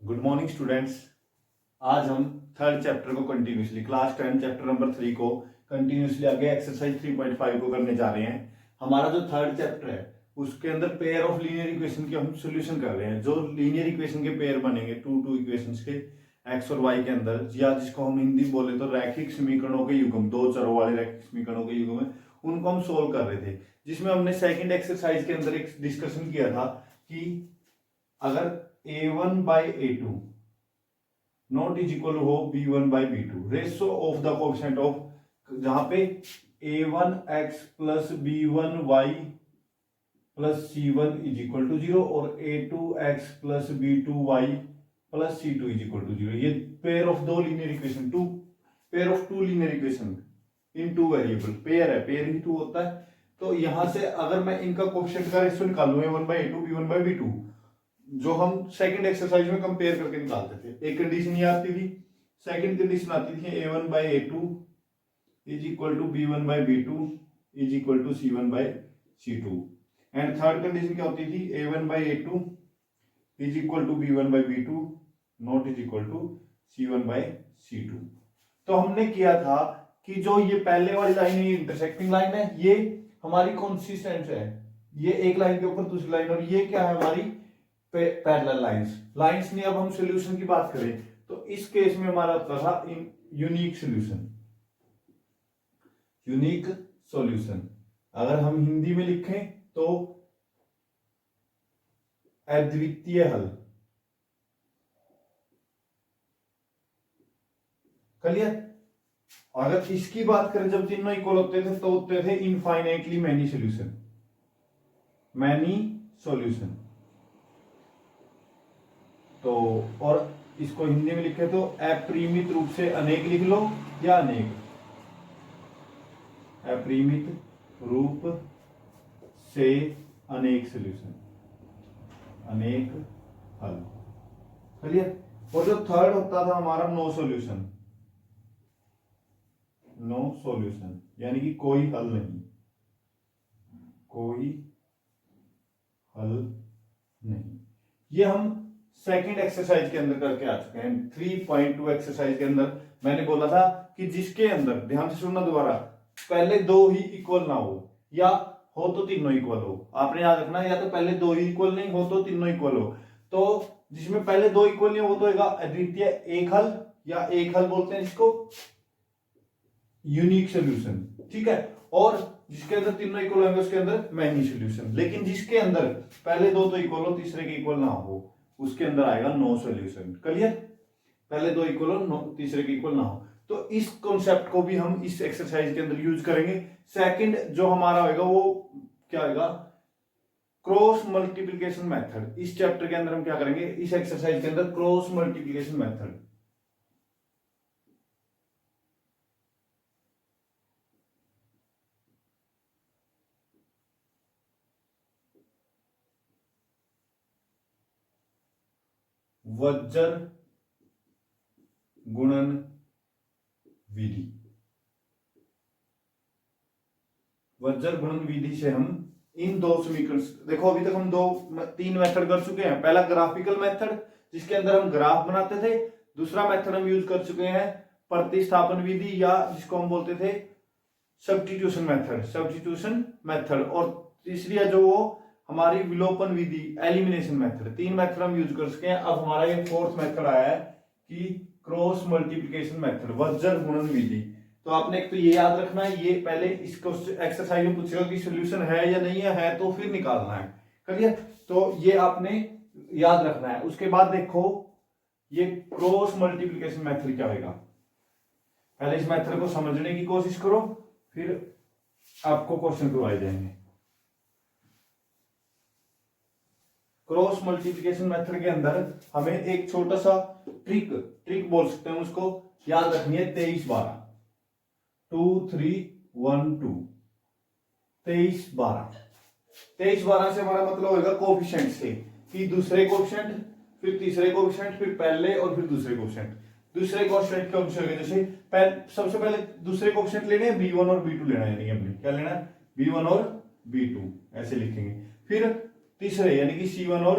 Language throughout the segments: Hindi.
Good morning students. आज हम थर्ड चैप्टर को कंटिन्यूसली क्लास 10 चैप्टर नंबर 3 को कंटिन्यूसली आगे एक्सरसाइज 3.5 को करने जा रहे हैं। हमारा जो थर्ड चैप्टर है उसके अंदर पेयर ऑफ लीनियर इक्वेशन के हम सॉल्यूशन कर रहे हैं। जो लीनियर इक्वेशन के पेयर बनेंगे टू इक्वेशंस के एक्स और वाई के अंदर, या जिसको हम हिंदी बोले तो रैखिक समीकरणों के युग्म, दो चरों वाले रैखिक समीकरणों के युग्म है, उनको हम सोल्व कर रहे थे। जिसमें हमने सेकंड एक्सरसाइज के अंदर एक डिस्कशन किया था कि अगर a1 by a2 not is equal हो b1 by b2, ratio of the coefficient of, जहां पे a1x plus b1y plus c1 is equal to 0 और a2x plus b2y plus c2 is equal to 0। ये पेयर ऑफ दो linear equation, pair of two linear equation in two variable, pair है, पेयर ही टू होता है। तो यहां से अगर मैं इनका कोएफिशिएंट का रेशो निकालूं a1 by a2 b1 by b2, जो हम सेकंड एक्सरसाइज में कंपेयर करके निकालते थे, एक कंडीशन ये आती थी। सेकंड कंडीशन आती थी a1 by a2 is equal to b1 by b2 is equal to c1 by c2। And third condition क्या होती थी, a1 by a2 is equal to b1 by b2 not is equal to c1 by c2। तो हमने किया था कि जो ये पहले वाली लाइन है, इंटरसेक्टिंग लाइन है, ये हमारी कंसिस्टेंट है, ये एक लाइन के ऊपर दूसरी लाइन, और ये क्या है, हमारी पैरेलल लाइंस ने। अब हम सॉल्यूशन की बात करें तो इस केस में हमारा होता था यूनिक सॉल्यूशन, यूनिक सॉल्यूशन। अगर हम हिंदी में लिखें तो अद्वितीय हल। क्लियर। अगर इसकी बात करें, जब तीनों इक्वल होते थे तो होते थे infinitely many solution, many solution. तो और इसको हिंदी में लिखे तो अपरिमित रूप से अनेक लिख लो, या अनेक, अपरिमित रूप से अनेक सॉल्यूशन, अनेक हल। क्लियर। और जो थर्ड होता था हमारा नो सॉल्यूशन, नो सॉल्यूशन यानी कि कोई हल नहीं, कोई हल नहीं। ये हम सेकंड एक्सरसाइज के अंदर करके आ चुके हैं। 3.2 एक्सरसाइज के अंदर मैंने बोला था कि जिसके अंदर, ध्यान से सुनना दोबारा, पहले दो ही इक्वल ना हो, या हो तो तीनों इक्वल हो। आपने याद रखना, या तो पहले दो ही इक्वल नहीं हो तो तीनों इक्वल हो। तो जिसमें पहले दो इक्वल नहीं हो तो होगा अद्वितीय एक हल, या एक हल बोलते हैं जिसको, यूनिक सॉल्यूशन। ठीक है। और जिसके अंदर तीनों इक्वल होंगे उसके अंदर मैनी सॉल्यूशन। लेकिन जिसके अंदर पहले दो तो इक्वल हो, तीसरे के इक्वल ना हो, उसके अंदर आएगा नो सॉल्यूशन। क्लियर। पहले दो इक्वल हो, तीसरे के इक्वल ना हो। तो इस कॉन्सेप्ट को भी हम इस एक्सरसाइज के अंदर यूज करेंगे। सेकंड जो हमारा होगा वो क्या होगा, क्रॉस मल्टीप्लिकेशन मेथड। इस चैप्टर के अंदर हम क्या करेंगे, इस एक्सरसाइज के अंदर क्रॉस मल्टीप्लिकेशन मेथड। वज्र गुणन विधि, वज्र गुणन विधि से हम इन दो समीकरण, देखो अभी तक हम तीन मेथड कर चुके हैं। पहला ग्राफिकल मेथड जिसके अंदर हम ग्राफ बनाते थे, दूसरा मेथड हम यूज कर चुके हैं प्रतिस्थापन विधि, या जिसको हम बोलते थे सब्स्टिट्यूशन मेथड, सब्स्टिट्यूशन मेथड, और तीसरी है जो वो हमारी विलोपन विधि, एलिमिनेशन मेथड। तीन मेथड हम यूज कर चुके हैं। अब हमारा ये फोर्थ मेथड आया है कि क्रॉस मल्टीप्लिकेशन मेथड, वज्र गुणन विधि। तो आपने एक तो ये याद रखना है, ये पहले इसको एक्सरसाइज में पूछेगा कि सॉल्यूशन है या नहीं है तो फिर निकालना है। क्लियर। तो ये आपने याद रखना है। उसके बाद देखो ये क्रॉस मल्टीप्लिकेशन मेथड क्या होगा। पहले इस मेथड को समझने की कोशिश करो, फिर आपको क्वेश्चन करवाए जाएंगे। क्रॉस मल्टीप्लिकेशन मेथड के अंदर हमें एक छोटा सा ट्रिक बोल सकते हैं, उसको याद रखनी है। 23-12, 2 3 1 2, 23-12। 23-12 से हमारा मतलब होगा कोफिशिएंट से, कि दूसरे कोफिशिएंट, फिर तीसरे कोफिशिएंट, फिर पहले और फिर दूसरे कोफिशिएंट। दूसरे कोफिशिएंट के ऑप्शन होगा, जैसे सबसे पहले दूसरे कोफिशिएंट लेने हैं b1 और b2 लेना है, यानी अपने क्या लेना है, b1 और b2 ऐसे लिखेंगे। फिर तीसरे यानी कि c1 और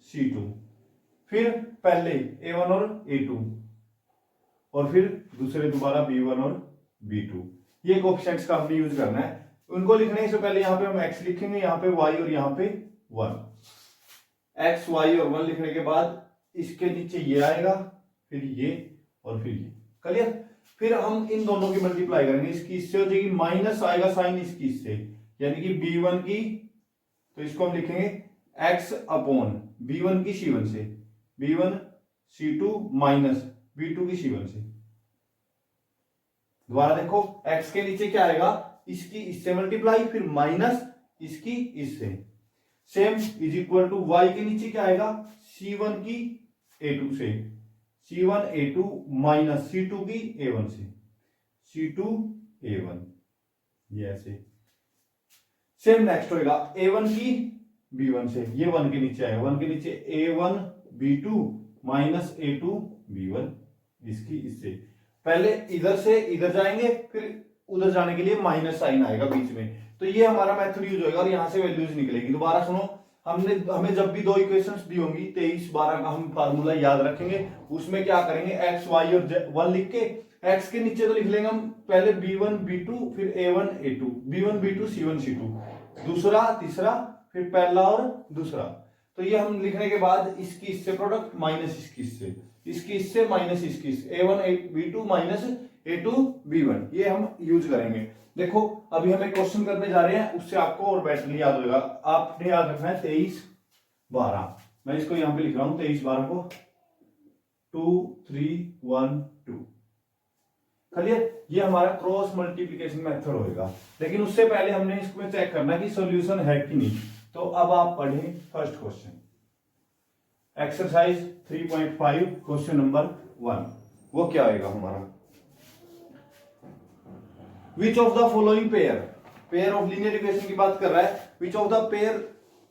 c2, फिर पहले A1 और A2 और फिर दूसरे दोबारा B1 और B2। ये कोएफिशिएंट्स का हमने यूज करना है। उनको लिखने से पहले यहाँ पे हम x लिखेंगे, यहाँ पे y और यहाँ पे 1। x y और 1 लिखने के बाद इसके नीचे ये आएगा, फिर ये और फिर ये। क्लियर? फिर हम इन दोनों की मल्टीप्लाई करेंगे, इसकी इससे हो जाएगी, माइनस आएगा साइन इसकी इससे, यानी कि B1 की, तो इसको हम लिखेंगे x अपॉन B1 की C1 से, B1 C2 माइनस B2 की C1 से। दोबारा देखो, x के नीचे क्या आएगा, इसकी इससे मल्टीप्लाई, फिर माइनस इसकी इससे। Same is equal to y के नीचे क्या आएगा, C1 की A2 से, C1 A2 माइनस C2 की A1 से, C2 A1, ये ऐसे। सेम नेक्स्ट होएगा A1 की B1 से, ये 1 के नीचे आएगा, 1 के नीचे A1 B2 minus A2 B1, इसकी इससे। पहले इधर से इधर जाएंगे, फिर उधर जाने के लिए माइनस साइन आएगा बीच में, तो ये हमारा मेथड यूज होगा और यहां से वैल्यूज निकलेगी। दोबारा सुनो, हमें जब भी दो इक्वेशंस दी होंगी 23 12 का हम फार्मूला याद रखेंगे। उसमें क्या करेंगे, x y और 1 लिख के x के नीचे तो लिख लेंगे हम पहले B1 B2 फिर A1 A2, B1 B2 C1 C2, दूसरा तीसरा फिर पहला और दूसरा। तो ये हम लिखने के बाद इसकी इससे प्रोडक्ट माइनस इसकी इससे माइनस इसकी A1 B2 minus A2 B1, ये हम यूज करेंगे। देखो अभी हम एक क्वेश्चन करने जा रहे हैं, उससे आपको और बेटरली याद होगा। आपने याद रखना है 23 12, मैं इसको यहां पे लिख रहा हूं 23 12 को 2 3 1 2। क्लियर? ये हमारा क्रॉस मल्टीप्लिकेशन मेथड होएगा, लेकिन उससे पहले हमने इसमें चेक करना कि सॉल्यूशन है कि नहीं। तो अब आप पढ़ें first question, exercise 3.5 question number 1। वो क्या होएगा हमारा, which of the following pair of linear equation की बात कर रहा है। Which of the pair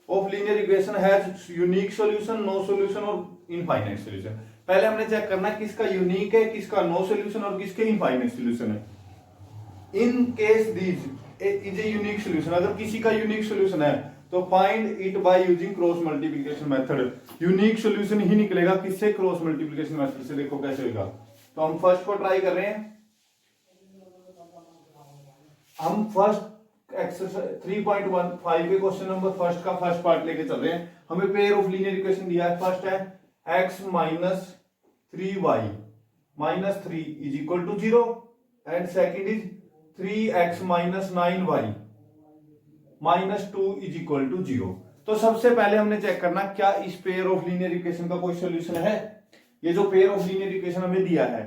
of linear equation has unique solution, no solution और इनफाइनाइट सॉल्यूशन। पहले हमने चेक करना है किसका यूनिक है, किसका नो सॉल्यूशन और किसके इनफाइनाइट सॉल्यूशन है। In case this is a unique solution, अगर किसी का यूनिक सॉल्यूशन है तो find it by using cross multiplication method. Unique solution ही निकलेगा किससे, क्रॉस मल्टीप्लिकेशन मेथड से। देखो कैसे होगा, तो हम फर्स्ट को ट्राई कर रहे हैं। हम फर्स्ट एक्सरसाइज 3.15 के क्वेश्चन नंबर फर्स्ट का फर्स्ट पार्ट लेके चल रहे हैं। हमें पेयर ऑफ लीनियर इक्वेशन दिया है। फर्स्ट है x minus 3y minus 3 is equal to 0 and second is 3x minus 9y minus 2 is equal to 0। तो सबसे पहले हमने चेक करना क्या इस पेयर ऑफ लीनियर इक्वेशन का कोई सॉल्यूशन है। ये जो पेयर ऑफ लीनियर इक्वेशन हमें दिया है,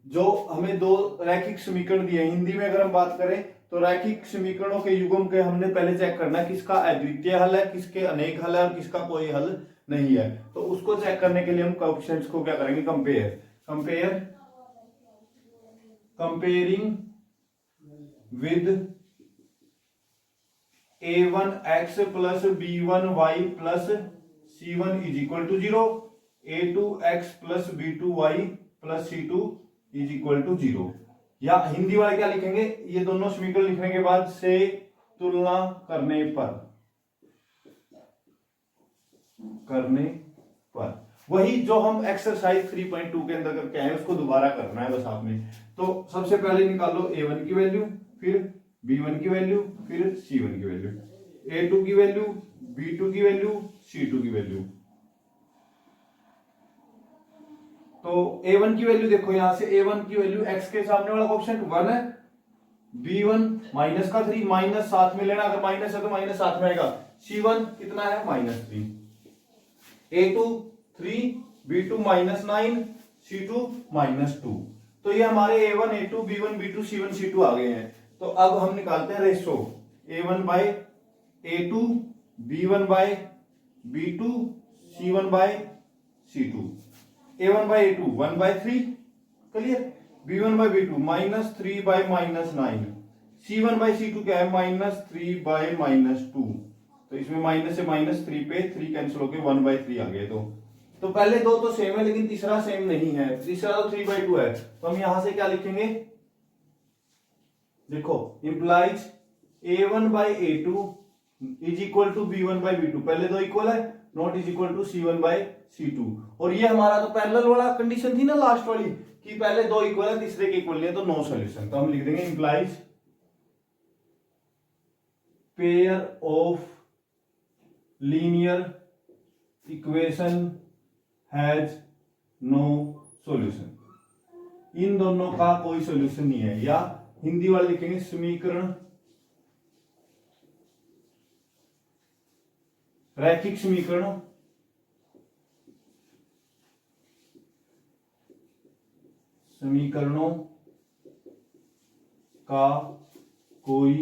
जो हमें दो रैखिक समीकरण दिए, हिंदी में अगर हम बात करें तो रैखिक समीकरणों के युग्म के हमने पहले चेक करना है किसका अद्वितीय हल है, किसके अनेक हल है और किसका कोई हल नहीं है। तो उसको चेक करने के लिए हम कोएफिशिएंट्स को क्या करेंगे, comparing with a1x plus b1y plus c1 is equal to 0, a2x plus b2y plus c2 is equal to 0। या हिंदी वाले क्या लिखेंगे, ये दोनों समीकरण लिखने के बाद से तुलना करने पर वही जो हम एक्सरसाइज 3.2 के अंदर करके आए उसको दोबारा करना है बस आपने। तो सबसे पहले निकालो a1 की वैल्यू, फिर b1 की वैल्यू, फिर c1 की वैल्यू, a2 की वैल्यू, b2 की वैल्यू, c2 की वैल्यू। तो a1 की वैल्यू देखो, यहां से a1 की वैल्यू x के सामने वाला कोएफिशिएंट 1 है, b1 माइनस का 3 माइनस साथ में लेना, अगर माइनस है तो माइनस साथ में आएगा, c1 कितना है -3, a2 3, b2 -9, c2 -2। तो ये हमारे a1 a2 b1 b2 c1 c2 आ गए हैं। तो अब हम निकालते हैं ratio a1 by a2 b1 by b2 c1 by c2। a1 by a2 1 by 3, clear. b1 by b2 -3 by -9, c1 by c2 क्या है -3 बाय -2। तो इसमें माइनस से -3 पे 3 कैंसिल होके 1 बाय 3 आ गए। तो पहले दो तो सेम है लेकिन तीसरा सेम नहीं है, तीसरा तो 3 बाय 2 है। तो हम यहां से क्या लिखेंगे, देखो implies a1 by a2 is equal to b1 by b2। पहले दो इक्वल है not is equal to C1/C2। और ये हमारा तो पैरेलल वाला कंडीशन थी ना लास्ट वाली, कि पहले दो इक्वल है तीसरे के इक्वल नहीं है तो नो सॉल्यूशन। तो हम लिख देंगे implies pair of linear equation has no solution. इन दोनों का कोई सॉल्यूशन नहीं है, या हिंदी वाले लिखेंगे समीकरण, रैखिक समीकरण समीकरणों का कोई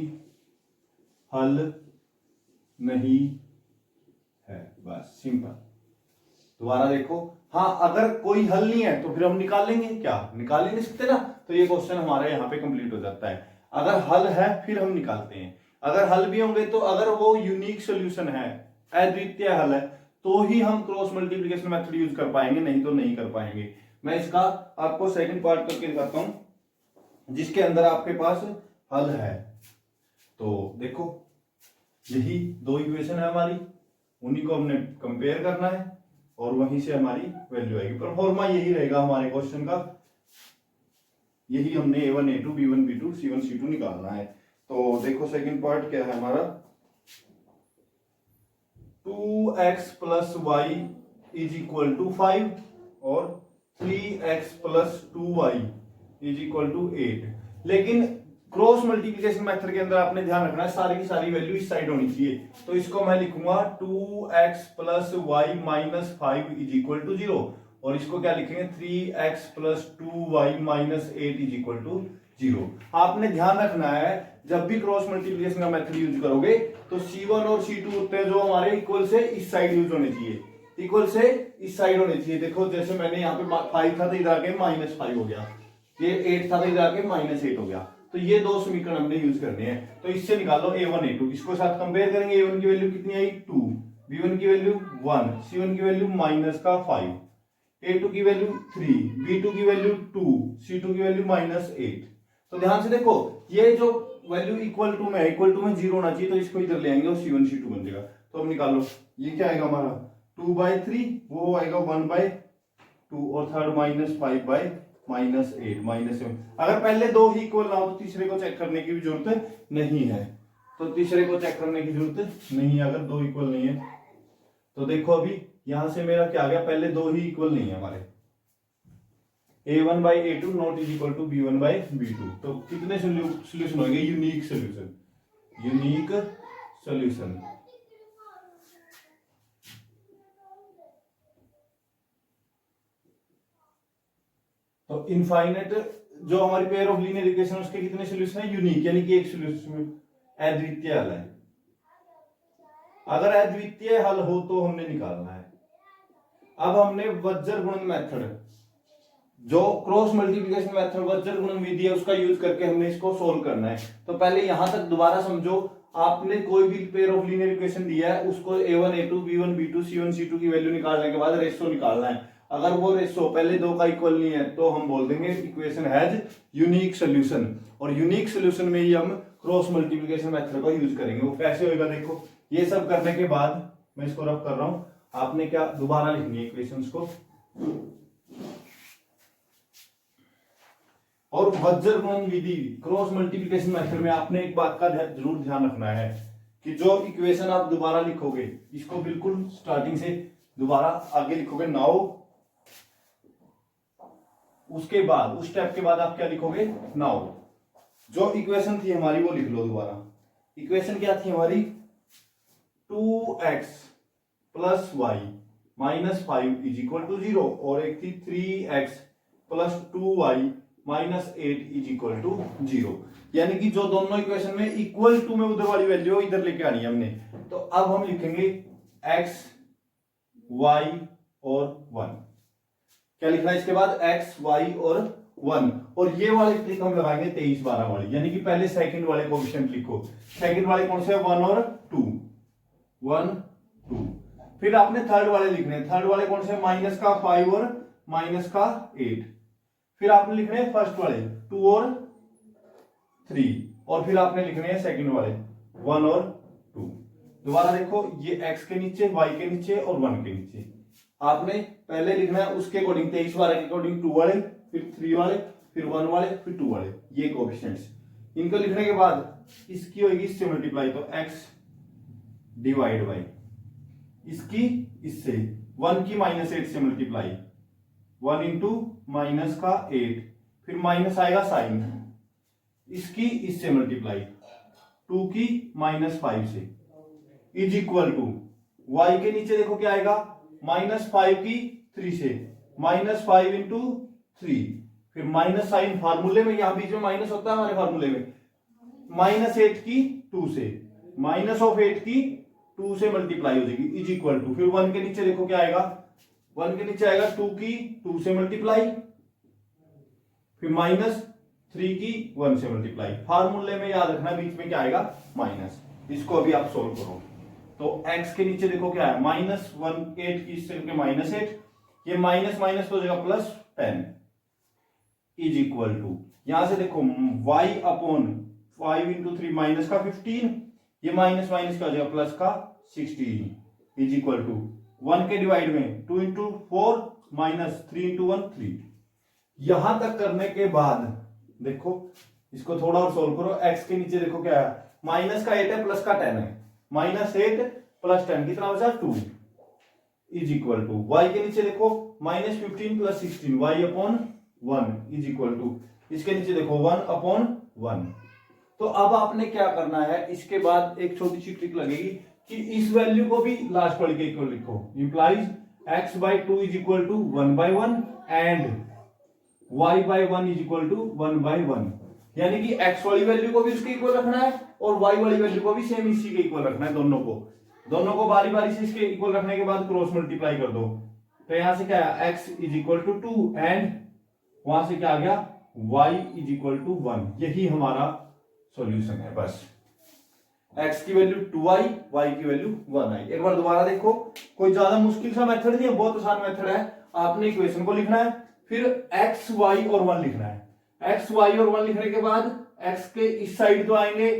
हल नहीं है। बस सिंपल। दोबारा देखो, हाँ अगर कोई हल नहीं है तो फिर हम निकाल लेंगे, क्या निकाल ही नहीं सकते ना, तो ये क्वेश्चन हमारा यहाँ पे कंप्लीट हो जाता है। अगर हल है फिर हम निकालते हैं, अगर हल भी होंगे तो अगर वो यूनिक सोल्यूशन है, अद्वितीय हल है, तो ही हम क्रॉस मल्टीप्लिकेशन मेथड यूज कर पाएंगे, नहीं तो नहीं कर पाएंगे। मैं इसका आपको सेकंड पार्ट करके दिखाता हूं जिसके अंदर आपके पास हल है। तो देखो यही दो इक्वेशन है हमारी, उन्हीं को हमने कंपेयर करना है और वहीं से हमारी वैल्यू आएगी। परफॉर्मा यही रहेगा हमारे क्वेश्चन का, यही हमने A1 A2 B1 B2 C1 C2 निकालना है। तो देखो सेकंड पार्ट क्या है हमारा, 2x plus Y is equal to 5 और 3x plus 2y is equal to 8। लेकिन क्रॉस मल्टीप्लिकेशन मेथड के अंदर आपने ध्यान रखना है सारी की सारी वैल्यू इस साइड होनी चाहिए। तो इसको मैं लिखूंगा 2x plus Y minus 5 is equal to 0, और इसको क्या लिखेंगे 3x plus 2y minus 8 is equal to 0। आपने ध्यान रखना है जब भी क्रॉस मल्टीप्लिकेशन का मेथड यूज करोगे तो C1 और C2 होते हैं जो हमारे इक्वल से इस साइड यूज होने चाहिए, इक्वल से इस साइड होने चाहिए। देखो जैसे मैंने यहाँ पे 5 था तो इधर आके -5 हो गया, ये 8 था तो इधर आके -8 हो गया। तो ये दो समीकरण हमने यूज करने हैं। तो इससे निकालो A1 A2, इसको साथ कंपेयर करेंगे। A1 की वैल्यू कितनी आई 2, B1 की वैल्यू 1, C1 की वैल्यू -5, A2 की वैल्यू 3, B2 की वैल्यू 2, C2 की वैल्यू -8। तो ध्यान से देखो ये जो वैल्यू इक्वल टू में 0 होना चाहिए, तो इसको इधर ले आएंगे और C1 C2 बन जाएगा। तो हम निकालो ये क्या आएगा हमारा 2/3, वो आएगा 1/2 और थर्ड -5/-8 -7। अगर पहले दो ही इक्वल ना हो तो तीसरे को चेक करने की भी जरूरत नहीं है, तो तीसरे को चेक करने की जरूरत नहीं है अगर दो इक्वल नहीं है। तो देखो अभी यहां से मेरा क्या आ गया, पहले दो ही इक्वल नहीं है हमारे, A1/A2 not is equal to B1/B2। तो कितने सोल्यूशन हो गए, यूनिक सोल्यूशन, यूनिक सोल्यूशन। तो इनफाइनाइट जो हमारी पेयर ऑफ लीनियर इक्वेशन उसके कितने सॉल्यूशन है, यूनिक, यानी कि एक सॉल्यूशन अद्वितीय हल है। अगर अद्वितीय हल हो तो हमने निकालना है। अब हमने वज्र गुणन मेथड, जो क्रॉस मल्टीप्लिकेशन मेथड वज्र गुणन विधि है, उसका यूज करके हमने इसको सोल्व करना है। तो पहले यहां तक दोबारा समझो, आपने कोई भी पेयर ऑफ लीनियर इक्वेशन दिया है उसको A1 A2 B1 B2 C1 C2 की वैल्यू निकालने के बाद रेशो निकालना है। अगर वो रेशो पहले दो का इक्वल नहीं है तो हम बोल देंगे इक्वेशन हैज यूनिक सोल्यूशन, और यूनिक सोल्यूशन में ही हम क्रॉस मल्टीप्लिकेशन मेथड का यूज करेंगे। वो कैसे होगा देखो, ये सब करने के बाद मैं इसको रफ कर रहा हूं, आपने क्या दोबारा लिखनी है इक्वेशंस को, और वज्र गुणन विधि क्रॉस मल्टीप्लिकेशन मेथड में आपने एक बात का जरूर ध्यान रखना है कि जो इक्वेशन आप दोबारा लिखोगे इसको बिल्कुल स्टार्टिंग से दोबारा आगे लिखोगे नाउ, उसके बाद उस स्टेप के बाद आप क्या लिखोगे नाउ। जो इक्वेशन थी हमारी वो लिख लो दोबारा। इक्वेशन क्या थी हमारी, 2x plus Y minus 5 is equal to 0, और एक थी 3x plus 2y minus 8 is equal to 0। यानी कि जो दोनों इक्वेशन में इक्वल टू में उधर वाली वैल्यू इधर लेके आनी है हमने। तो अब हम लिखेंगे x y और 1। क्या लिखना है इसके बाद, x y और 1, और ये वाली ट्रिक हम लगाएंगे 23/12 वाली, यानी कि पहले सेकंड वाले कोएफिशिएंट लिखो। सेकंड वाले कौन से, 1 और 2, 1 2। फिर आपने थर्ड वाले लिखने, थर्ड वाले कौन से, -5 और -8। फिर आपने लिखने हैं फर्स्ट वाले 2 और 3, और फिर आपने लिखने हैं सेकंड वाले 1 और 2। दोबारा देखो, ये x के नीचे, y के नीचे और 1 के नीचे आपने पहले लिखना है उसके अकॉर्डिंग, 23 वाले के अकॉर्डिंग 2 वाले, फिर 3 वाले, फिर 1 वाले, फिर 2 वाले, ये कोएफिशिएंट्स। इनको लिखने के बाद इसकी होगी इससे मल्टीप्लाई, तो x डिवाइड बाई इसकी इससे 1 की -8 से मल्टीप्लाई, 1 इंटू माइनस का 8, फिर माइनस आएगा साइन, इसकी इससे मल्टीप्लाई 2 की -5 से, इज इक्वल टू y के नीचे देखो क्या आएगा, -5 की 3 से, -5 इंटू 3, फिर माइनस साइन फार्मूले में, यहां बीच में माइनस होता है हमारे फार्मूले में, -8 की 2 से, -8 की 2 से मल्टीप्लाई हो जाएगी, इज इक्वल टू, फिर 1 के नीचे देखो क्या आएगा, 1 के नीचे आएगा 2 की 2 से मल्टीप्लाई, फिर -3 की 1 से मल्टीप्लाई। फार्मूले में याद रखना बीच में क्या आएगा, माइनस। इसको अभी आप सोल्व करो, तो x के नीचे देखो क्या है, -8 की इससे -8, ये माइनस माइनस तो हो जाएगा +10, इज इक्वल टू, यहां से देखो y अपॉन 5 इंटू 3 माइनस का 15, ये माइनस माइनस का हो जाएगा प्लस का 16, इज इक्वल टू 1 के डिवाइड में 2 इंटू 4 माइनस 3 इंटू 1 3। यहां तक करने के बाद देखो इसको थोड़ा और सोल्व करो, x के नीचे देखो क्या है, माइनस का 8 है प्लस का 10 है, -8 प्लस 10 कितना बचा 2, इज इक्वल टू y के नीचे देखो -15 plus 16 y upon 1 is equal to, इसके नीचे देखो 1 अपॉन 1। तो अब आपने क्या करना है, इसके बाद एक छोटी सी ट्रिक लगेगी कि इस वैल्यू को भी लास्ट वाले के इक्वल लिखो, implies x/2 is equal to 1/1 and y/1 is equal to 1/1, यानी कि x वाली वैल्यू को भी उसके इक्वल रखना है और y वाली वैल्यू को भी सेम इसी के इक्वल रखना है, दोनों को बारी बारी से इसके इक्वल रखने के बाद क्रॉस मल्टीप्लाई कर दो, तो यहां से क्या है, x is equal to 2 and वहां से क्या आ गया, y इज इक्वल टू 1। यही हमारा सॉल्यूशन है, बस x की वैल्यू 2i, y की वैल्यू 1i। एक बार दोबारा देखो, कोई ज्यादा मुश्किल सा मेथड नहीं है, बहुत आसान मेथड है। आपने इक्वेशन को लिखना है, फिर x, y और 1 लिखना है, x, y और 1 लिखने के बाद x के इस साइड तो आएंगे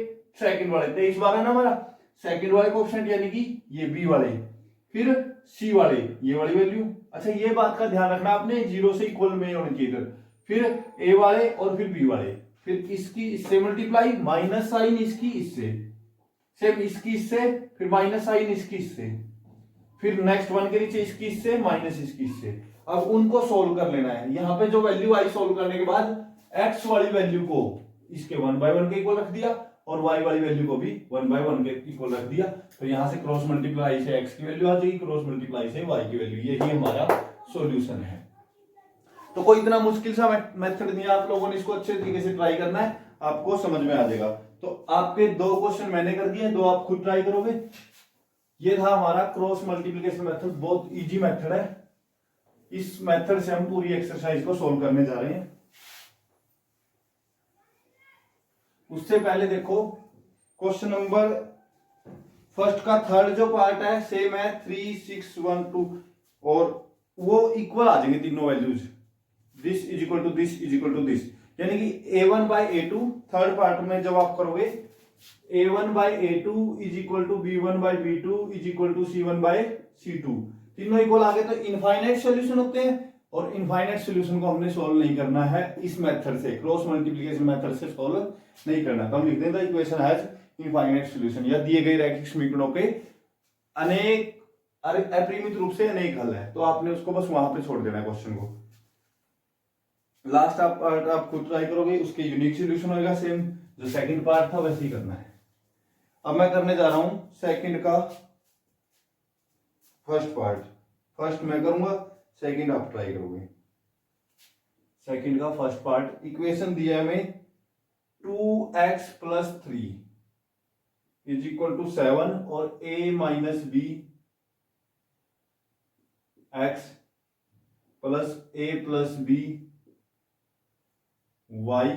सेकंड वाले, 23 बार है ना हमारा, सेकंड वाले कोएफिशिएंट यानी कि ये b वाले, फिर c वाले ये वाली वैल्यू। अच्छा ये बात का ध्यान रखना आपने, 0 से इक्वल में होने चाहिए इधर, फिर a वाले और फिर b वाले, फिर इसकी इससे मल्टीप्लाई, माइनस साइन इसकी इससे, सेम इसकी इससे, फिर माइनस साइन इसकी इससे, फिर नेक्स्ट 1 के नीचे इसकी इससे, माइनस इसकी इससे। अब उनको सोल्व कर लेना है, यहाँ पे जो वैल्यू आई सोल्व करने के बाद x वाली वैल्यू को इसके 1/1 के इक्वल रख दिया और y वाली वैल्यू को भी 1/1 के इक्वल रख दिया, तो यहां से क्रॉस मल्टीप्लाई से x की वैल्यू आ जाएगी, क्रॉस मल्टीप्लाई से y की वैल्यू, यही हमारा सॉल्यूशन है। तो कोई इतना मुश्किल सा मेथड नहीं है, आप लोगों ने इसको अच्छे तरीके से ट्राई करना है, आपको समझ में आ जाएगा। तो आपके 2 क्वेश्चन मैंने कर दिए, 2 आप खुद ट्राई करोगे। ये था हमारा क्रॉस मल्टीप्लिकेशन मेथड, बहुत इजी मेथड है। इस मेथड से हम पूरी एक्सरसाइज को सोल्व करने जा रहे हैं। उससे पहले देखो क्वेश्चन नंबर फर्स्ट का थर्ड जो पार्ट है सेम है 3, 6, 1, 2 और वो इक्वल आ जाएंगे तीनों values, this is equal to this is equal to this, यानी कि a1/a2 थर्ड पार्ट में जब आप करोगे a1/a2 is equal to b1/b2 is equal to c1/c2, तीनों इक्वल आ गए तो इनफाइनाइट सॉल्यूशन होते हैं, और इनफाइनाइट सॉल्यूशन को हमने सॉल्व नहीं करना है इस मेथड से, क्रॉस मल्टीप्लिकेशन मेथड से सॉल्व नहीं करना। तो हम लिख दें the equation has infinite solution, या दिए गए रैखिक समीकरणों के अनेक अपरिमित रूप से अनेक हल है, तो आपने उसको बस वहां पे छोड़ देना है क्वेश्चन को। लास्ट आप खुद ट्राई करोगे, उसके यूनिक सॉल्यूशन होगा, सेम जो सेकंड पार्ट था वैसे ही करना है। अब मैं करने जा रहा हूं सेकंड का फर्स्ट पार्ट, फर्स्ट मैं करूंगा, सेकंड आप ट्राई करोगे। सेकंड का फर्स्ट पार्ट, इक्वेशन दिया है हमें 2x + 3 इज इक्वल टू 7 और a - b x plus a + b y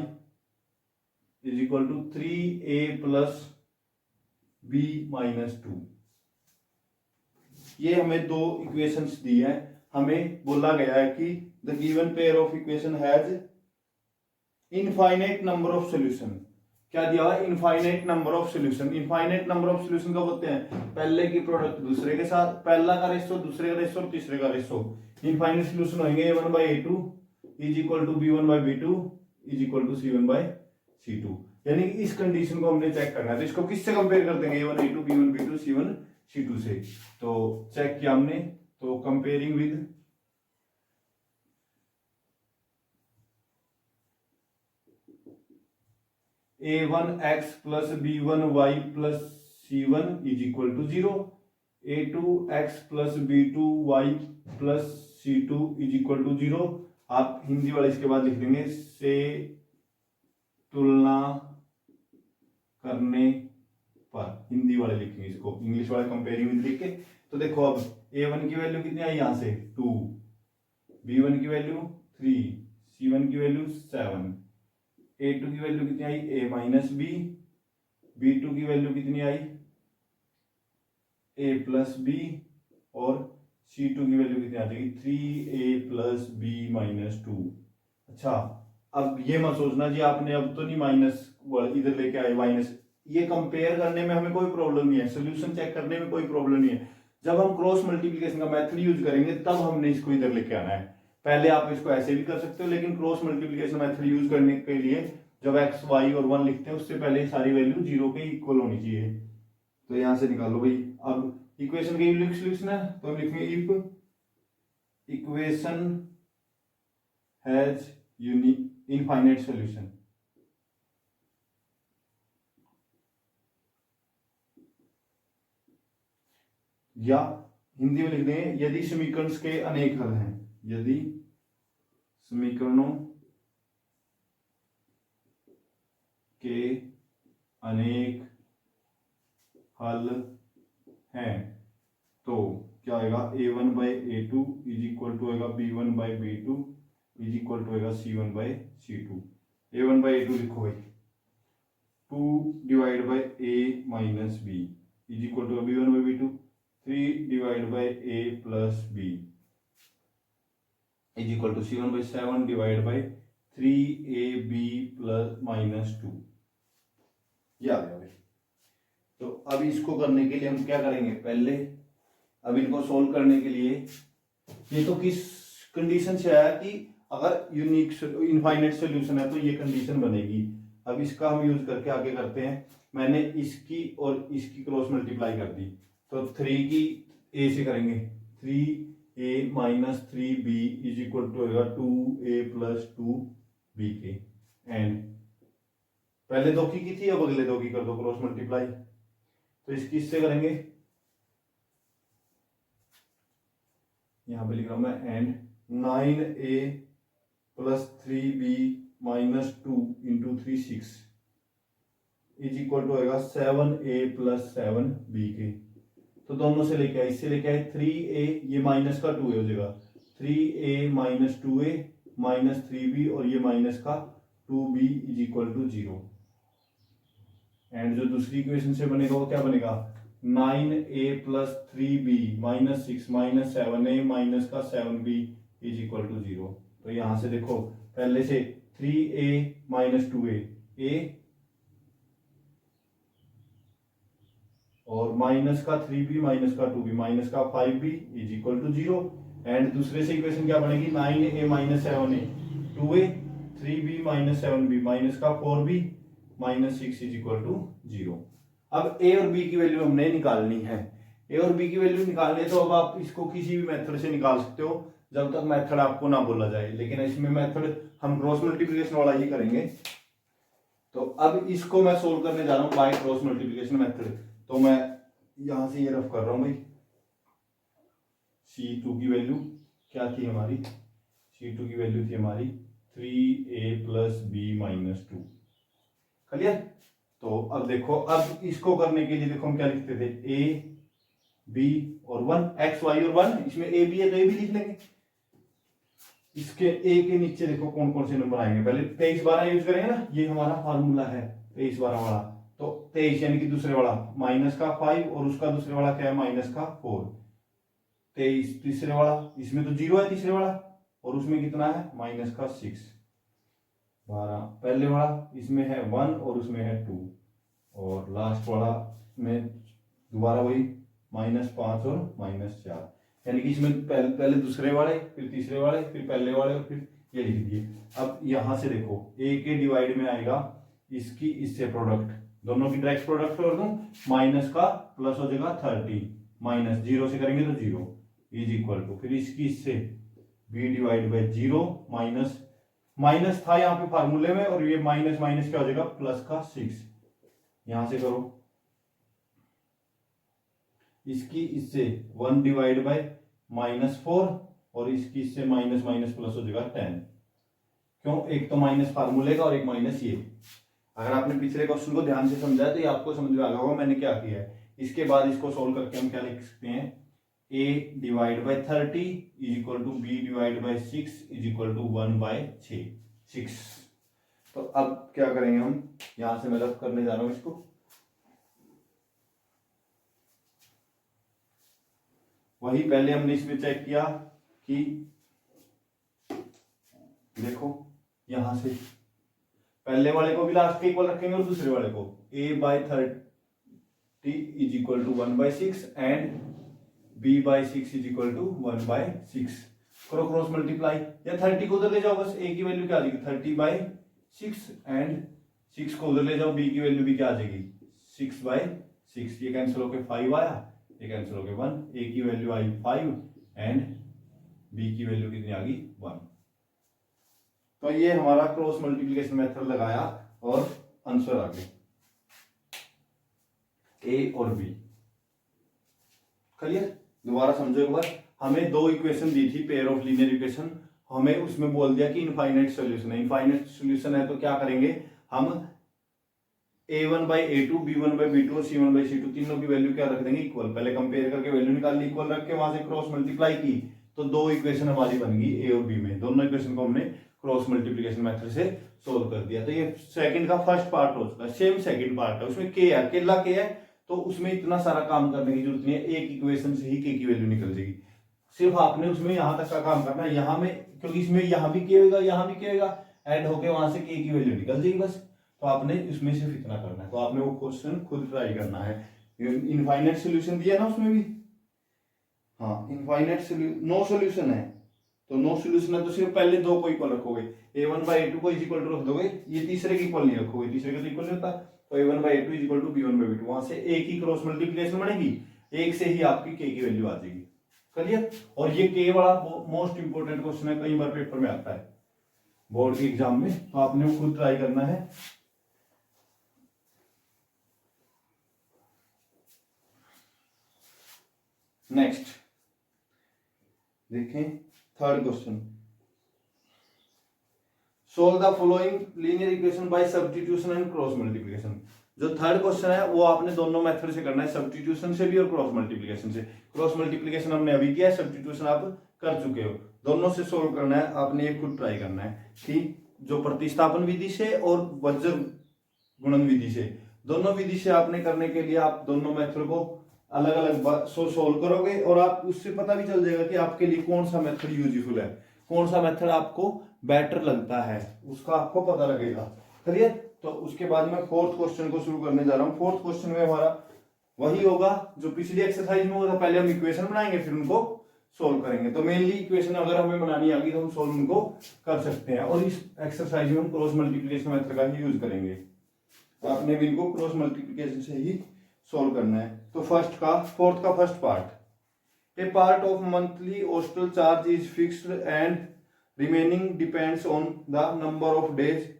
is equal to 3a + b - 2। ये हमें 2 इक्वेशंस दी हैं, हमें बोला गया है कि the given pair of equation has infinite number of solution, क्या दिया हुआ है, infinite number of solution. Infinite number of solution कब होते हैं, पहले की प्रोडक्ट दूसरे के साथ, पहला का रेशो, दूसरे का रेशो और तीसरे का रेशो। इनफाइनाइट सोल्यूशन होंगे a1/a2 is equal to b1/b2 is equal to c1/c2। यानी इस कंडीशन को हमने चेक करना है, तो इसको किससे कंपेयर कर देंगे, a1a2 b1b2 c1c2 से। तो चेक किया हमने, तो comparing with a1x plus b1y plus c1 is equal to 0, a2x plus b2y plus c2 is equal to 0। आप हिंदी वाले इसके बाद लिख देंगे से तुलना करने पर, हिंदी वाले लिखेंगे इसको, इंग्लिश वाले कंपेयरिंग विद लिख के। तो देखो अब a1 की वैल्यू कितनी आई, यहां से 2, b1 की वैल्यू 3, c1 की वैल्यू 7, a2 की वैल्यू कितनी आई a माइनस बी, b2 की वैल्यू कितनी आई a प्लस बी, और c2 की वैल्यू कितनी आ जाएगी 3a प्लस बी माइनस 2। अच्छा, अब ये मत सोचना जी आपने अब तो नहीं माइनस इधर लेके आए माइनस, ये कंपेयर करने में हमें कोई प्रॉब्लम नहीं है, सोल्यूशन चेक करने में कोई प्रॉब्लम नहीं है। जब हम क्रॉस मल्टीप्लिकेशन का मेथड यूज करेंगे तब हमने इसको इधर लेके आना है। पहले आप इसको ऐसे भी कर सकते हो, लेकिन क्रॉस मल्टीप्लिकेशन मेथड यूज करने के लिए जब x, y और 1 लिखते हैं उससे पहले सारी वैल्यू 0 के इक्वल होनी चाहिए। तो यहां से निकालो भाई, अब इक्वेशन का यूनिक सोल्यूशन है तो हम लिखेंगे if equation has unique infinite solution, या हिंदी में लिख देंगे यदि समीकरण के अनेक हल हैं, यदि समीकरणों के अनेक हल हैं तो क्या आएगा a1/a2 इज इक्वल टू आएगा b1/b2 इज इक्वल टू आएगा c1/c2। a1/a2 लिखो भाई 2 divide by a minus b is equal to b1/b2 3 divide by a plus b is equal to c1/7 divide by 3ab plus minus 2। ये आ गया भाई। तो अब इसको करने के लिए हम क्या करेंगे, पहले अब इनको सोल्व करने के लिए, ये तो किस कंडीशन से आया कि अगर यूनिक इनफाइनाइट सॉल्यूशन है तो ये कंडीशन बनेगी। अब इसका हम यूज करके आगे करते हैं। मैंने इसकी और इसकी क्रॉस मल्टीप्लाई कर दी, तो 3 की a से करेंगे, 3a minus 3b is equal to होगा 2a प्लस 2b के, एंड पहले दो की थी अब अगले दो की कर दो क्रॉस मल्टीप्लाई। तो इसकी इससे करेंगे, यहां पे लिख रहा हूं मैं, and 9a plus 3b minus 2 into 3 6 is equal to होगा 7a प्लस 7b के। तो दोनों से लेके आए, इससे लेके आए 3a, ये माइनस का 2a हो जाएगा, 3a minus 2a minus 3b, और ये माइनस का 2b is equal to 0। And जो दूसरी इक्वेशन से बनेगा वो क्या बनेगा, 9a plus 3b minus 6 minus 7a minus का 7b इज इक्वल टू 0। तो यहां से देखो पहले से 3a माइनस 2a a और माइनस का 3b माइनस का 2b माइनस का 5b is equal to 0। And दूसरे से इक्वेशन क्या बनेगी, 9a minus 7a 2a 3b minus 7b minus का 4b minus 6 is equal to 0। अब a और b की वैल्यू हमने निकालनी है। a और b की वैल्यू निकालने तो अब आप इसको किसी भी मेथड से निकाल सकते हो जब तक मेथड आपको ना बोला जाए, लेकिन इसमें मेथड हम क्रॉस मल्टीप्लिकेशन वाला ही करेंगे। तो अब इसको मैं सोल्व करने जा रहा हूं बाय क्रॉस मल्टीप्लिकेशन मेथड। तो मैं यहां से ये रफ कर रहा हूं भाई, c2 की वैल्यू क्या थी हमारी, c2 की वैल्यू थी हमारी 3a plus b minus 2। Clear. तो अब देखो, अब इसको करने के लिए देखो हम क्या लिखते थे, a b और 1, x y और 1, इसमें a b है तो a भी लिख लेंगे। इसके a के नीचे देखो कौन कौन से नंबर आएंगे, पहले 23 12 यूज करेंगे ना, ये हमारा फार्मूला है 23 12 वाला। तो 23 यानी कि दूसरे वाला माइनस का 5 और उसका दूसरे वाला क्या है माइनस का 4। 23 तीसरे वाला, इसमें तो 0 है तीसरे वाला, और उसमें कितना है माइनस का 6। 12, पहले वाला इसमें है 1 और उसमें है 2, और लास्ट वाला में दोबारा वही -5 और -4, यानी कि इसमें पहले दूसरे वाले, फिर तीसरे वाले, फिर पहले वाले, और फिर ये लिख दिए। अब यहां से देखो a के डिवाइड में आएगा इसकी इससे प्रोडक्ट, दोनों की डायरेक्ट प्रोडक्ट कर दूं, माइनस का प्लस हो जाएगा 30, माइनस 0 से करेंगे तो 0 इज इक्वल टू, फिर इसकी इससे b divide by 0, minus minus था यहाँ पे फार्मूले में, और ये माइनस माइनस क्या हो जाएगा प्लस का 6, यहां से करो, इसकी इससे 1 डिवाइड बाय -4, और इसकी इससे माइनस माइनस प्लस हो जाएगा 10। क्यों? एक तो माइनस फार्मूले का और एक माइनस ये। अगर आपने पिछले क्वेश्चन को ध्यान से समझा है तो ये आपको समझ में आ गया होगा मैंने क्या किया है। इसके बाद इसको सोल्व करके हम क्या लिख सकते हैं, a divide by 30 is equal to b divide by 6 is equal to 1/6। तो अब क्या करेंगे हम, यहां से मैं रफ करने जा रहा हूं इसको, वही पहले हमने इसमें चेक किया कि देखो यहां से पहले वाले को भी लास्ट के इक्वल रखेंगे और दूसरे वाले को a/30 is equal to 1/6 and b/6 is equal to 1/6। करो क्रॉस मल्टीप्लाई, या 30 को उधर ले जाओ, बस a की वैल्यू क्या आ जाएगी 30/6 एंड 6 को उधर ले जाओ, b की वैल्यू भी क्या आ जाएगी 6/6। ये कैंसिल होके 5 आया, ये कैंसिल होके 1, a की वैल्यू आई 5 एंड b की वैल्यू कितनी आ गई 1। तो ये हमारा क्रॉस मल्टीप्लिकेशन मेथड लगाया और आंसर आ गए a और b। क्लियर? दोबारा समझो एक बार, हमें दो इक्वेशन दी थी पेयर ऑफ लीनियर इक्वेशन, हमें उसमें बोल दिया कि इनफाइनाइट सॉल्यूशन है। इनफाइनाइट सॉल्यूशन है तो क्या करेंगे हम, a1/a2, b1/b2 और c1/c2 तीनों की वैल्यू क्या रख देंगे इक्वल। पहले कंपेयर करके वैल्यू निकाल ली, इक्वल रख के वहां से क्रॉस मल्टीप्लाई की, तो दो इक्वेशन हमारी बन गई a और b में। दोनों इक्वेशन को हमने क्रॉस मल्टीप्लिकेशन मेथड से सोल्व कर दिया। तो ये सेकंड का फर्स्ट पार्ट हो चुका है। सेम सेकंड पार्ट है, उसमें k है, अकेला k है, तो उसमें इतना सारा काम करने की जरूरत नहीं है, एक इक्वेशन से ही k की वैल्यू निकल जाएगी। सिर्फ आपने उसमें यहां तक का काम करना है, यहाँ में क्योंकि इसमें यहाँ भी k होगा, यहाँ भी k होगा, ऐड होके वहां से k की वैल्यू निकल जाएगी बस। तो आपने इसमें सिर्फ इतना करना है, तो आपने वो क्वेश्चन खुद ट्राई करना है। इनफाइनाइट सोल्यूशन दिया ना उसमें भी, हाँ इनफाइनाइट नो सोल्यूशन है, तो नो सोल्यूशन है तो सिर्फ पहले दो को इक्वल रखोगे, a1/a2 को इज इक्वल टू रख दोगे, ये तीसरे के इक्वल नहीं रखोगे, तीसरे का तो इक्वल नहीं होता, तो a1/a2 is equal to b1/b2, वहां से एक ही क्रॉस मल्टीप्लिकेशन बनेगी, एक से ही आपकी k की वैल्यू आ जाएगी। क्लियर? और ये k वाला मोस्ट इंपोर्टेंट क्वेश्चन है, कई बार पेपर में आता है बोर्ड के एग्जाम में, तो आपने वो खुद ट्राई करना है। नेक्स्ट देखें third question, solve the following linear equation by substitution and cross multiplication. जो थर्ड क्वेश्चन है वो आपने दोनों मेथड से करना है, सब्स्टिट्यूशन से भी और क्रॉस मल्टीप्लिकेशन से। क्रॉस मल्टीप्लिकेशन हमने अभी किया है, सब्स्टिट्यूशन आप कर चुके हो, दोनों से सोल्व करना है आपने। ये खुद ट्राई करना है कि जो प्रतिस्थापन विधि से और वज्र गुणन विधि से, दोनों विधि से आपने करने के लिए आप दोनों मेथड को अलग अलग सोल्व करोगे, और आप उससे पता भी चल जाएगा कि आपके लिए कौन सा मेथड यूजफुल है, कौन सा मेथड आपको बेटर लगता है, उसका आपको पता लगेगा। क्लियर? तो उसके बाद मैं फोर्थ क्वेश्चन को शुरू करने जा रहा हूं। फोर्थ क्वेश्चन में हमारा वही होगा जो पिछली एक्सरसाइज में होगा, पहले हम इक्वेशन बनाएंगे फिर उनको सोल्व करेंगे। तो मेनली इक्वेशन अगर हमें बनानी आ गई तो हम सोल्व उनको कर सकते हैं, और इस एक्सरसाइज में हम क्रॉस मल्टीप्लिकेशन मेथड का ही यूज करेंगे। तो आपने भी इनको क्रॉस मल्टीप्लिकेशन से ही सोल्व करना है। तो फोर्थ का first part, A part of monthly hostel charge is fixed and remaining depends on the number of days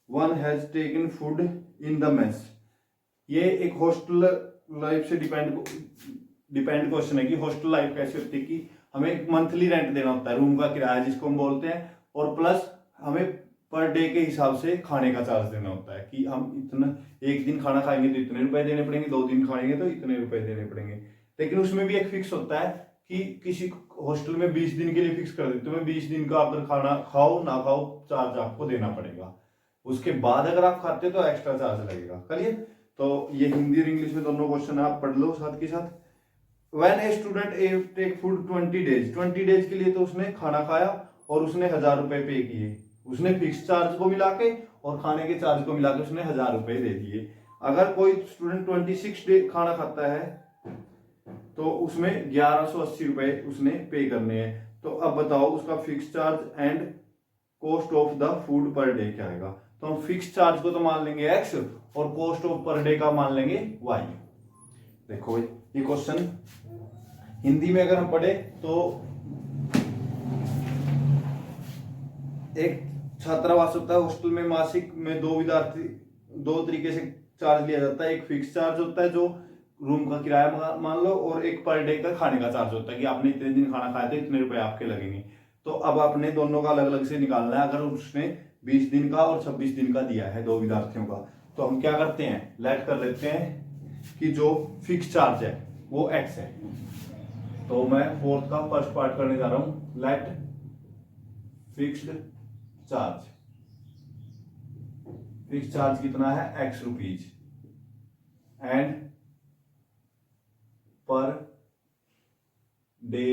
one has taken food in the mess. ये एक हॉस्टल लाइफ से डिपेंड क्वेश्चन है कि हॉस्टल लाइफ कैसी होती है कि हमें मंथली रेंट देना होता है, रूम का किराया जिसको हम बोलते हैं, और प्लस हमें पर डे के हिसाब से खाने का चार्ज देना होता है कि हम इतना एक दिन खाना खाएंगे तो इतने रुपए देने पड़ेंगे, 2 दिन खाएंगे तो इतने रुपए देने पड़ेंगे। लेकिन उसमें भी एक फिक्स होता है कि किसी हॉस्टल में 20 दिन के लिए फिक्स कर देते हैं, 20 दिन का आप अगर खाना खाओ ना खाओ चार्ज आपको देना पड़ेगा। उसके बाद अगर आप खाते तो एक्स्ट्रा चार्ज लगेगा। करिए, तो ये हिंदी और इंग्लिश में दोनों क्वेश्चन आप पढ़ लो साथ के साथ। When a student take food 20 days, 20 days के लिए तो उसने खाना खाया और उसने 1000 रुपए पे किए। उसने फिक्स चार्ज को मिला के और खाने के चार्ज को मिला के उसने 1000 रुपए दे दिए। अगर कोई स्टूडेंट 26 डे खाना खाता है तो उसमें 1180 रुपए उसने पे करने हैं। तो अब बताओ उसका fix charge and cost of the food per day क्या आएगा। तो हम फिक्स चार्ज को तो मान लेंगे x और कॉस्ट ऑफ पर डे का मान लेंगे y। देखो ये क्वेश्चन हिंदी में अगर हम पढ़े तो एक छात्रावास होता है, हॉस्टल में मासिक में दो तरीके से चार्ज लिया जाता है। एक फिक्स चार्ज होता है जो रूम का किराया मान लो, और एक पर डे का खाने का चार्ज होता है कि आपने इतने दिन खाना खाया तो इतने रुपए आपके लगेंगे। तो अब आपने दोनों का अलग अलग से निकालना है। अगर उसने 20 दिन का और 26 दिन का दिया है दो विद्यार्थियों का, तो हम क्या करते हैं, लेट कर लेते हैं कि जो फिक्स चार्ज है वो x है। तो मैं फोर्थ का फर्स्ट पार्ट करने जा रहा हूं, let fixed charge. Fix charge कितना है x rupees and per day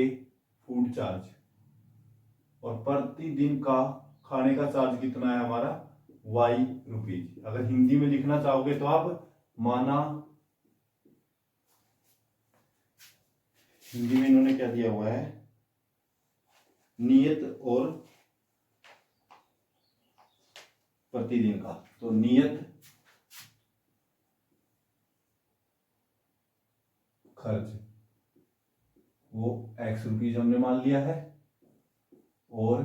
food charge, और प्रतिदिन का खाने का चार्ज कितना है हमारा y रुपीज। अगर हिंदी में लिखना चाहोगे तो आप माना, हिंदी में इन्होंने क्या दिया हुआ है, नियत और प्रतिदिन का। तो नियत खर्च वो x रुपीज हमने मान लिया है, और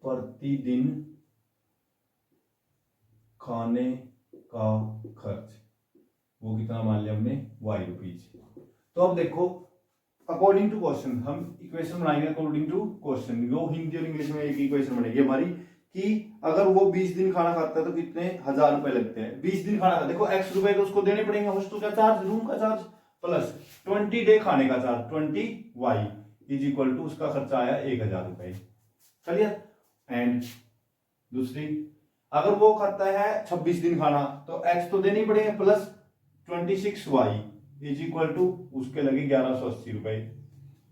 प्रतिदिन खाने का खर्च वो कितना मान लिया हमने y रुपीज। तो अब देखो अकॉर्डिंग टू क्वेश्चन हम इक्वेशन बनाएंगे, अकॉर्डिंग टू क्वेश्चन। वो हिंदी और इंग्लिश में एक इक्वेशन बनेगी हमारी कि अगर वो 20 दिन खाना खाता है तो कितने 1000 रुपए लगते हैं। 20 दिन खाना खाता, देखो x रुपए तो उसको देने पड़ेंगे, हॉस्टल का चार्ज, रूम का चार्ज, प्लस 20 डे खाने का charge 20y is equal to उसका खर्चा आया 1000 रुपए। क्लियर। एंड दूसरी, अगर वो खाता है 26 दिन खाना तो x तो देने ही पड़ेंगे, plus 26y is equal to उसके लगे 1180 रुपए।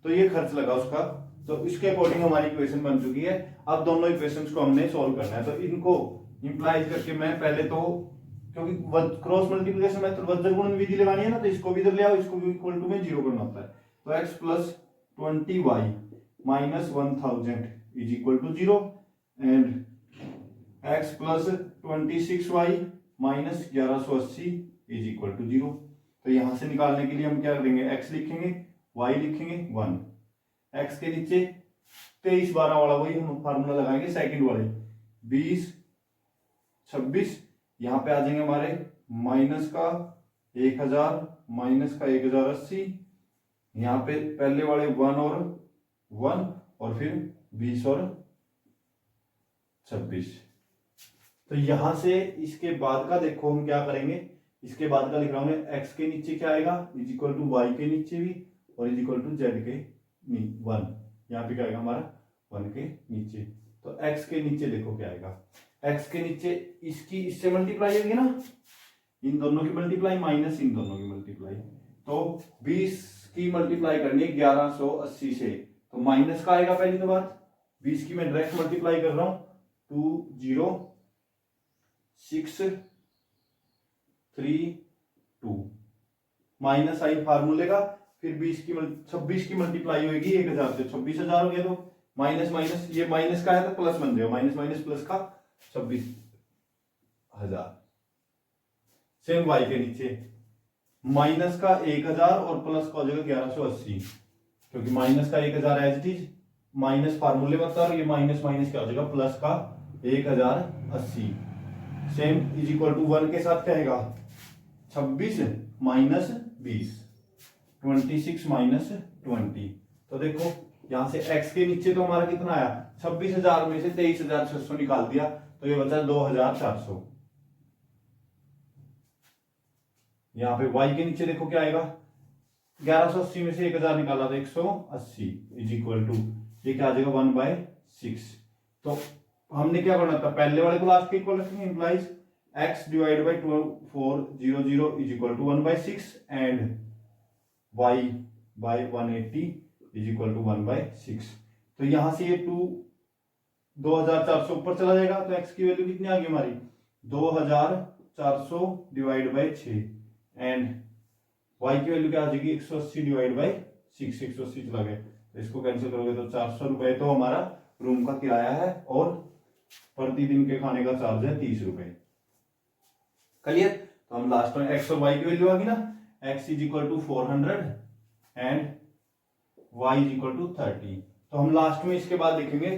तो ये खर्च लगा उसका। तो इसके अकॉर्डिंग हमारी इक्वेशन बन चुकी है। अब दोनों इक्वेशंस को हमने सॉल्व करना है। तो इनको इंप्लाइज करके मैं पहले तो, क्योंकि क्रॉस मल्टीप्लिकेशन में तो वज्र गुणन विधि लगानी है ना, तो इसको भी इधर ले आओ, इसको भी इक्वल टू में 0 करना होता है। तो x plus 20y minus 1000 is equal to 0 and x plus 26y minus 1180 is equal to 0। तो यहां से निकालने के लिए हम क्या करेंगे, x लिखेंगे, y लिखेंगे 1, x के नीचे 23 12 वाला वही हम फार्मूला लगाएंगे सेकंड वाले, 20 26, यहाँ पे आ जाएंगे हमारे माइनस का 1000 माइनस का 1080, यहाँ पे पहले वाले 1 और फिर 20 और 26। तो यहां से इसके बाद का देखो हम क्या करेंगे, इसके बाद का लिख रहा हूं मैं, x के नीचे क्या आएगा इज इक्वल टू y के नीचे भी और इज इक्वल टू z के 1, यहाँ पे क्या आएगा हमारा 1 के नीचे। तो x के नीचे देखो क्या आएगा, x के नीचे इसकी इससे मल्टीप्लाई होगी ना, इन दोनों की मल्टीप्लाई माइनस इन दोनों की मल्टीप्लाई। तो 20 की मल्टीप्लाई करनी है 1180 से, तो माइनस का आएगा पहली तो बात। 20 की मैं डायरेक्ट मल्टीप्लाई कर रहा हूं, 2062 माइनस आई फार्मूले का, फिर 26 की मल्टीप्लाई होगी 1000 से, 26000 हो गया। तो माइनस माइनस, ये माइनस का है तो प्लस बन जाएगा, माइनस माइनस प्लस का 26000। सेम y के नीचे माइनस का 1000 और प्लस का हो जाएगा 1180, क्योंकि माइनस का 1000 एज इट इज, माइनस फार्मूले में था, और ये माइनस माइनस क्या हो जाएगा प्लस का 1080। सेम इज इक्वल टू 1 के साथ क्या आएगा 26 माइनस 20, 26 माइनस 20। तो देखो यहां से x के नीचे तो हमारा कितना आया, 26,000 में से 23,600 निकाल दिया, तो ये बचा 2,400। यहाँ पे y के नीचे देखो क्या आएगा, 1180 में से 1000 निकाला तो 180 इज इक्वल टू ये क्या आ जाएगा 1/6। तो हमने क्या करना था, पहले वाले को लास्ट के इक्वल रखेंगे, implies x divide by 2400 is equal to 1/6 and y by 180 is equal to 1/6। तो यहां से ये 2400 ऊपर चला जाएगा, तो एक्स की वैल्यू कितनी आ गई हमारी 2400 डिवाइड बाई 6 एंड वाई की वैल्यू क्या आ जाएगी 180 डिवाइड बाई 6, 180 चला गया, तो इसको कैंसिल करोगे तो 400 रुपए तो हमारा रूम का किराया है और प्रतिदिन के खाने का चार्ज है 30 रुपए। क्लियर? तो हम लास्ट में एक्स और वाई की वैल्यू आ गई ना, x is equal to 400 and y is equal to 30। तो हम लास्ट में इसके बाद लिखेंगे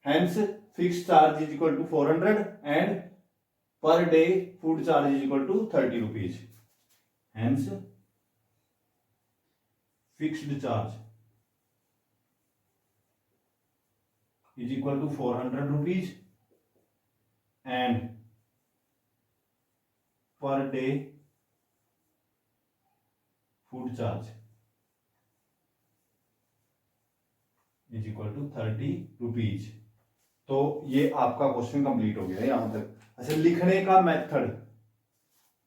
hence fix charge is equal to 400 and per day food charge is equal to 30 rupees. Hence fixed charge is equal to 400 rupees and per day food charge is equal to 30 rupees। तो ये आपका क्वेश्चन कंप्लीट हो गया यहां तक। अच्छा, लिखने का मेथड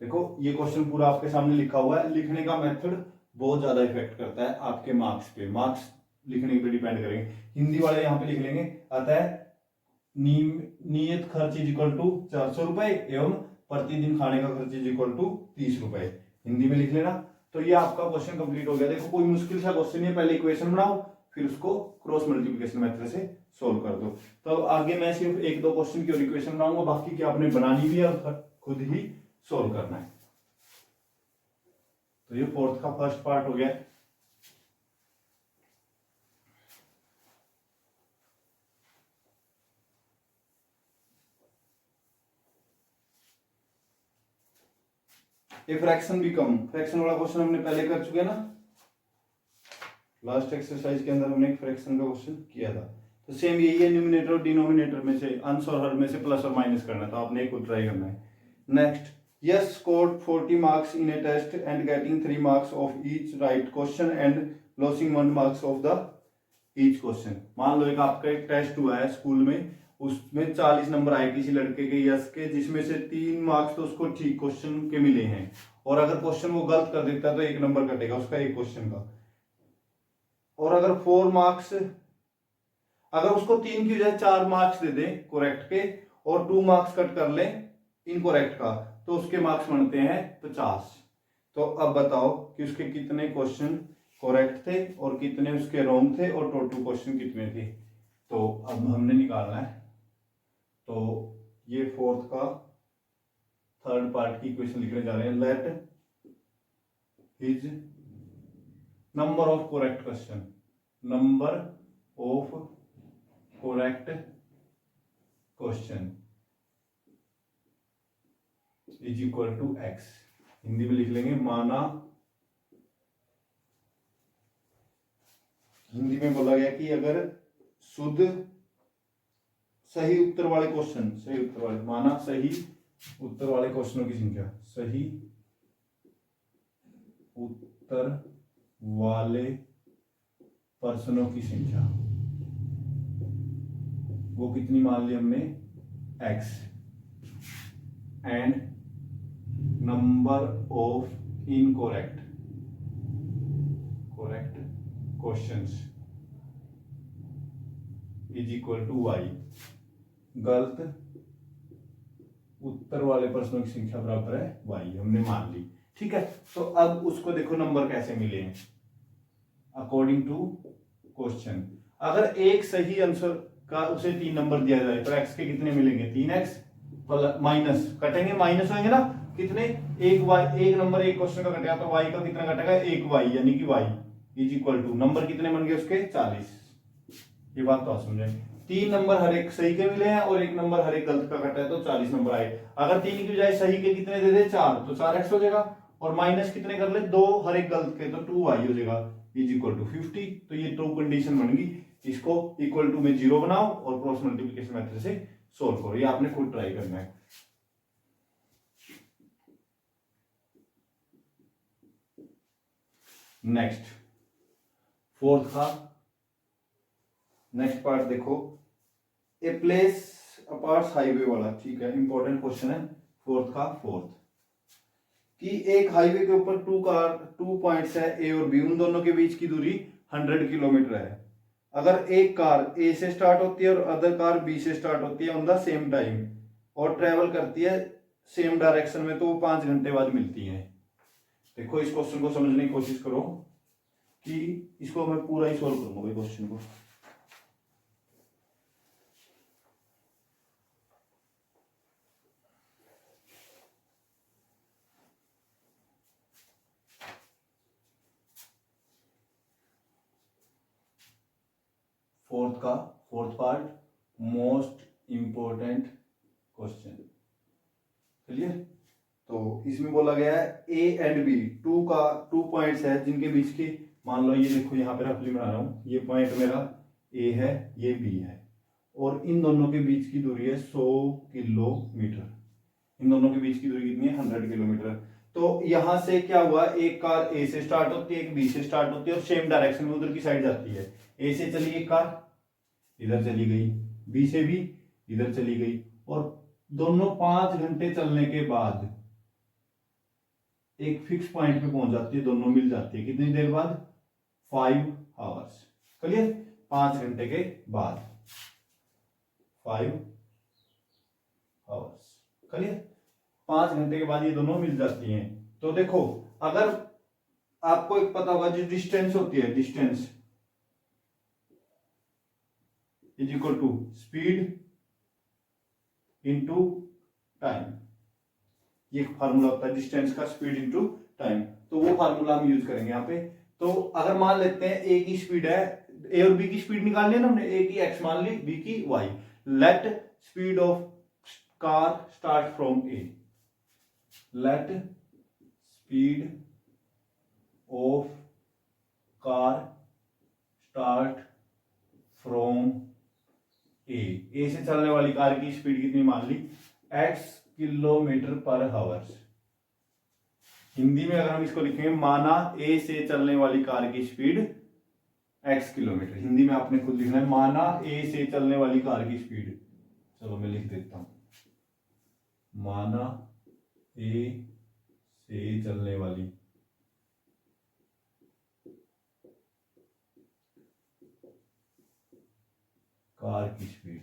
देखो, ये क्वेश्चन पूरा आपके सामने लिखा हुआ है। लिखने का मेथड बहुत ज्यादा इफेक्ट करता है आपके मार्क्स पे। मार्क्स लिखने पे डिपेंड करेंगे। हिंदी वाले यहाँ पे लिख लेंगे, अतः नियत खर्च इज इक्वल टू 400 रुपए एवं प्रतिदिन खाने का खर्च इज इक्वल टू 30 रुपए। हिंदी में लिख लेना। तो ये आपका क्वेश्चन कंप्लीट हो गया। देखो, कोई मुश्किल सा क्वेश्चन नहीं है, पहले इक्वेशन बनाओ फिर उसको क्रॉस मल्टीप्लिकेशन मेथड से सोल्व कर दो। तो आगे मैं सिर्फ एक दो क्वेश्चन की और इक्वेशन बनाऊंगा, बाकी की आपने बनानी भी है और खुद ही सोल्व करना है। तो ये फोर्थ का फर्स्ट पार्ट हो गया। ए फ्रैक्शन बिकम, फ्रैक्शन वाला क्वेश्चन हमने पहले कर चुके हैं ना, लास्ट एक्सरसाइज के अंदर हमने एक फ्रैक्शन का क्वेश्चन किया था। तो सेम यही है, न्यूमिनेटर और डिनोमिनेटर में से अंश और हर में से प्लस और माइनस करना है, तो आपने एक ट्राई करना है। Next, yes scored 40 marks in a test and getting 3 marks of each right question and losing 1 marks of the each question. मान लो एक आपका एक टेस्ट हुआ है स्कूल में, उसमें 40 नंबर आए किसी लड़के के यस के, जिसमें से 3 मार्क्स तो उसको ठीक क्वेश्चन के मिले हैं, और अगर क्वेश्चन वो गलत कर देता है तो 1 नंबर कटेगा उसका एक क्वेश्चन का। और अगर 4 मार्क्स, अगर उसको 3 की बजाय 4 मार्क्स दे दे करेक्ट के और 2 मार्क्स कट कर ले इनकरेक्ट का, तो उसके मार्क्स बनते हैं 50। तो अब बताओ कि उसके कितने क्वेश्चन करेक्ट थे और कितने उसके रॉन्ग थे और टोटल क्वेश्चन कितने थे। तो अब हमने निकालना है। तो ये फोर्थ का थर्ड पार्ट की इक्वेशन लिखने जा रहे हैं। Let his number of correct question, number of correct question is equal to x. Hindi में लिख लेंगे, माना हिंदी में बोला गया कि अगर शुद्ध सही उत्तर वाले क्वेश्चन, सही उत्तर वाले, माना सही उत्तर वाले क्वेश्चनों की संख्या, सही उत्तर वाले प्रश्नों की संख्या वो कितनी मान ली हमने, x, and number of incorrect questions is equal to y। गलत उत्तर वाले प्रश्नों की संख्या बराबर है y, हमने मान ली। ठीक है, तो अब उसको देखो नंबर कैसे मिले हैं अकॉर्डिंग टू क्वेश्चन। अगर एक सही आंसर का उसे 3 नंबर दिया जाए तो x के कितने मिलेंगे, 3x प्लस माइनस कटेंगे, माइनस होंगे ना कितने, एक नंबर एक क्वेश्चन का कटेगा तो y का कितना कटेगा, 1y, यानी कि y is equal to number कितने बन गए उसके 40। ये बात तो आप समझे, 3 नंबर हर एक सही के मिले हैं और 1 नंबर हर एक गलत का कटा है तो 40 नंबर आए। अगर 3 की बजाय सही के कितने दे दे 4, तो 4x हो जाएगा, और माइनस कितने कर ले 2 हर एक गलत के, तो 2y हो जाएगा इज इक्वल टू 50। तो ये 2 कंडीशन बन गई। इसको इक्वल टू में 0 बनाओ और क्रॉस मल्टीप्लिकेशन मेथड से सोल्व करो। ये आपने खुद ट्राई करना है। नेक्स्ट फोर्थ का नेक्स्ट पार्ट देखो, ए प्लेस अपार्ट्स हाईवे वाला। ठीक है, इंपॉर्टेंट क्वेश्चन है फोर्थ का। फोर्थ कि एक हाईवे के ऊपर 2 पॉइंट्स है ए और बी, उन दोनों के बीच की दूरी 100 किलोमीटर है। अगर एक कार ए से स्टार्ट होती है और अदर कार बी से स्टार्ट होती है ऑन द सेम टाइम और ट्रेवल करती है सेम डायरेक्शन में, तो वो 5 घंटे बाद मिलती है। देखो इस क्वेश्चन को समझने की कोशिश करो कि इसको मैं पूरा ही सॉल्व करूंगा क्वेश्चन को। Fourth part most important question. चलिए, तो इसमें बोला गया है A and B, two points है जिनके बीच की, मान लो ये देखो यहाँ पे रफली बना रहा हूं, ये पॉइंट मेरा ए है, ये बी है, और इन दोनों के बीच की दूरी है 100 किलोमीटर। इन दोनों के बीच की दूरी कितनी है? 100 किलोमीटर। तो यहां से क्या हुआ, एक कार ए से स्टार्ट होती है, एक बी से स्टार्ट होती है और सेम डायरेक्शन में उधर की साइड जाती है। ए से चली एक कार, इधर चली गई, बी से भी इधर चली गई, और दोनों 5 घंटे चलने के बाद एक फिक्स पॉइंट पे पहुंच जाती है, दोनों मिल जाती है। कितनी देर बाद? 5 आवर्स। क्लियर? 5 घंटे के बाद 5 आवर्स। क्लियर? 5 घंटे के बाद ये दोनों मिल जाती हैं। तो देखो, अगर आपको एक पता होगा जो डिस्टेंस होती है, distance is equal to speed into time, ये फार्मूला होता है डिस्टेंस का, स्पीड इनटू टाइम। तो वो फार्मूला हम यूज करेंगे यहाँ पे। तो अगर मान लेते हैं ए की स्पीड है, ए और बी की स्पीड निकालनी है ना हमने, ए की एक्स मान ली, बी की Y. Let speed of car start from A, let speed of car start from A से चलने वाली कार की स्पीड कितनी मान ली? x kilometre per hours. Hindi में अगर हम इसको लिखेंगे, माना ए से चलने वाली कार की स्पीड x किलोमीटर, हिंदी में आपने खुद लिखना है, माना ए से चलने वाली कार की स्पीड। चलो मैं लिख देता हूं, माना ए से चलने वाली कार की स्पीड,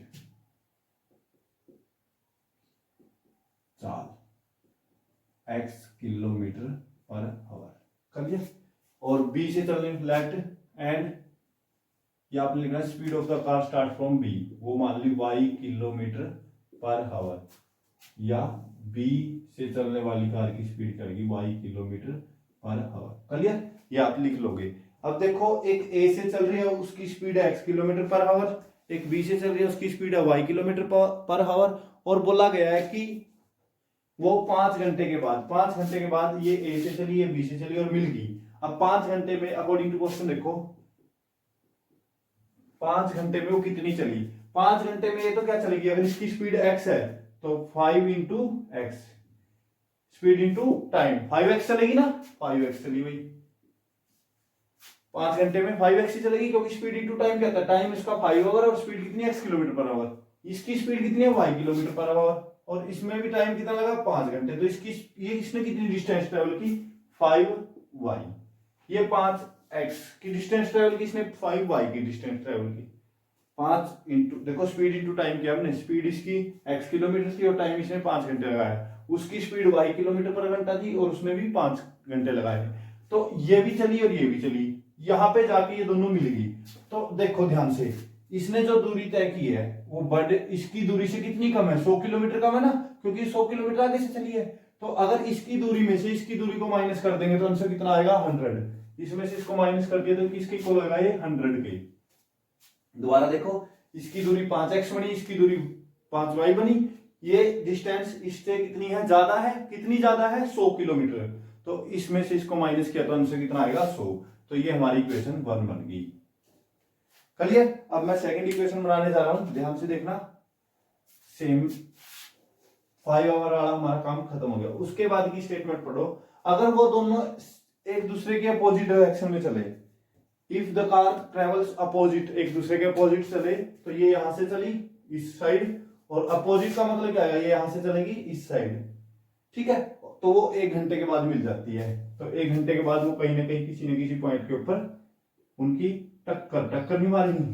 चाल, x किलोमीटर पर आवर। करिए, और b से चलने लेट एंड, या आपने लिखना speed of the car start from b, वो मान ली y किलोमीटर पर आवर, या b से चलने वाली कार की स्पीड करेगी y kilometre per our. Clear? ये आप लिख लोगे। अब देखो, एक a से चल रही है, उसकी स्पीड है x किलोमीटर पर आवर, एक बी से चल रही है, उसकी स्पीड है y किलोमीटर पर आवर, और बोला गया है कि वो 5 घंटे के बाद ये ए से चली, ये बी से चली और मिल गई। अब 5 घंटे में अकॉर्डिंग टू क्वेश्चन देखो, 5 घंटे में वो कितनी चली? 5 घंटे में ये तो क्या चलेगी, अगर इसकी स्पीड x है तो 5 into x, speed into time, 5x चलेगी ना, 5x चली भाई। 5 घंटे में 5x ही चलेगी, क्योंकि स्पीड इंटू टाइम क्या था, टाइम इसका 5 आवर और स्पीड कितनी है x किलोमीटर पर आवर, इसकी स्पीड कितनी है y किलोमीटर पर आवर, और इसमें भी टाइम कितना लगा, 5 घंटे। तो इसकी ये इसने कितनी डिस्टेंस ट्रेवल की, 5y। ये 5x की डिस्टेंस ट्रेवल की, इसने 5y की डिस्टेंस ट्रेवल की। 5 इंटू, देखो स्पीड इंटू टाइम किया हमने, स्पीड इसकी x किलोमीटर थी और टाइम इसने 5 घंटे लगाया, उसकी स्पीड y किलोमीटर पर घंटा थी और उसने भी 5 घंटे लगाए। तो ये भी चली और ये भी चली, यहां पे जाके ये दोनों मिल गई। तो देखो ध्यान से, इसने जो दूरी तय की है वो बड़े, इसकी दूरी से कितनी कम है, 100 किलोमीटर कम है ना, क्योंकि 100 किलोमीटर आगे से चली है। तो अगर इसकी दूरी में से इसकी दूरी को माइनस कर देंगे तो आंसर कितना आएगा, 100। इसमें से इसको माइनस कर दिया तो किसके इक्वल होगा, ये 100 के। दोबारा देखो, इसकी दूरी 5x बनी, इसकी दूरी 5y बनी, ये डिस्टेंस इससे कितनी है, ज्यादा है, कितनी ज्यादा है, 100 किलोमीटर। तो इसमें से इसको माइनस किया तो आंसर कितना आएगा, 100। तो ये हमारी इक्वेशन 1 बन गई। क्लियर? अब मैं सेकंड इक्वेशन बनाने जा रहा हूं, ध्यान से देखना। सेम 5 आवर वाला हमारा काम खत्म हो गया। उसके बाद की स्टेटमेंट पढ़ो, अगर वो दोनों एक दूसरे के अपोजिट डायरेक्शन में चले, if the car travels opposite, एक दूसरे के अपोजिट चले, तो ये यहां से चली इस साइड, और अपोजिट का मतलब क्या है, ये यहां से चलेगी इस साइड, ठीक है। तो वो 1 घंटे के बाद मिल जाती है। तो 1 घंटे के बाद वो कहीं ना कहीं किसी न किसी पॉइंट के ऊपर उनकी टक्कर, टक्कर नहीं मारेंगी,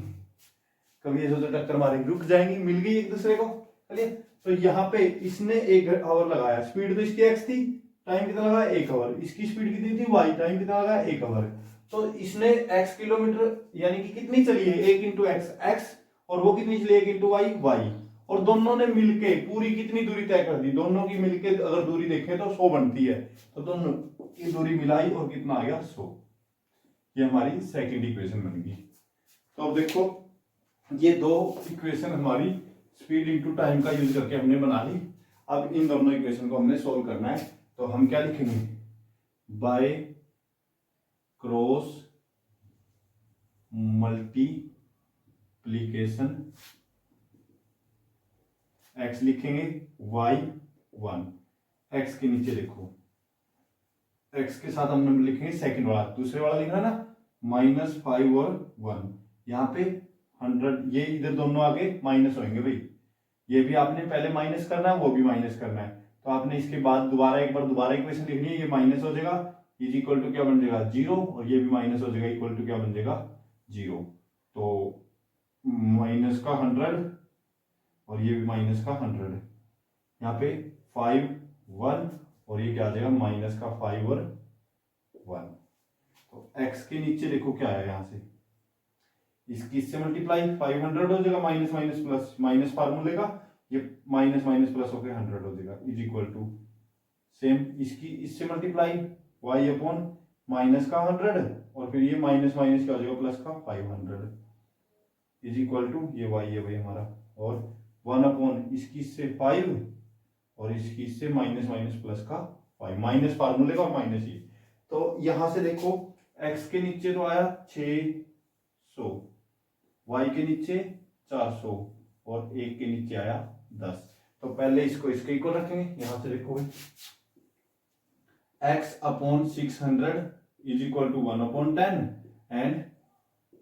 कभी ऐसा तो टक्कर मारेंगे, रुक जाएंगी, मिल गई एक दूसरे को। चलिए, तो यहाँ पे इसने 1 आवर लगाया, स्पीड तो इसकी x थी, टाइम कितना लगा 1 आवर, इसकी स्पीड कितनी थी y, टाइम कितना लगा 1 आवर। तो इसने x किलोमीटर यानी कि कितनी चली है 1 इंटू x, और वो कितनी चली 1 इंटू y, और दोनों ने मिलके पूरी कितनी दूरी तय कर दी, दोनों की मिलके अगर दूरी देखें तो 100 बनती है, तो दोनों की दूरी मिलाई और कितना आ गया 100। ये हमारी सेकंड इक्वेशन बन गई। तो अब देखो ये दो इक्वेशन हमारी स्पीड इंटू टाइम का यूज करके हमने बना ली। अब इन दोनों इक्वेशन को हमने सोल्व करना है, तो हम क्या लिखेंगे, बाय क्रॉस मल्टीप्लीकेशन x लिखेंगे, y 1, x के नीचे देखो, x के साथ हम नंबर लिखेंगे सेकंड वाला, दूसरे वाला लिखना है ना, -5 और 1, यहाँ पे 100, ये इधर दोनों आगे माइनस होंगे भाई, ये भी आपने पहले माइनस करना है, वो भी माइनस करना है, तो आपने इसके बाद दोबारा इक्वेशन लिखनी है, ये माइनस हो जाएगा, इज इक्वल टू क्या बन जाएगा 0, और ये भी माइनस हो जाएगा, इक्वल टू क्या बन जाएगा 0, तो माइनस का 100 और ये भी माइनस का 100, यहाँ पे 5 1 और ये क्या आ जाएगा माइनस का 5 और 1। तो x के नीचे देखो क्या है, यहाँ से इससे मल्टीप्लाई 500 हो जाएगा, माइनस माइनस प्लस, माइनस फार्मूले का, ये माइनस माइनस प्लस होकर 100 हो जाएगा, इज इक्वल टू सेम इसकी इससे मल्टीप्लाई y अपॉन माइनस का 100, और फिर ये माइनस माइनस क्या हो जाएगा प्लस का 500, इज इक्वल टू ये y है भाई हमारा, और 1 अपॉन इसकी इससे 5 और इसकी इससे माइनस माइनस प्लस का 5, माइनस फार्मूले का और माइनस ये। तो यहां से देखो x के नीचे तो आया 600, y के नीचे 400 और 1 के नीचे आया 10। तो पहले इसको इसके इक्वल रखेंगे, यहां से देखो भाई x upon 600 is equal to 1 upon 10 and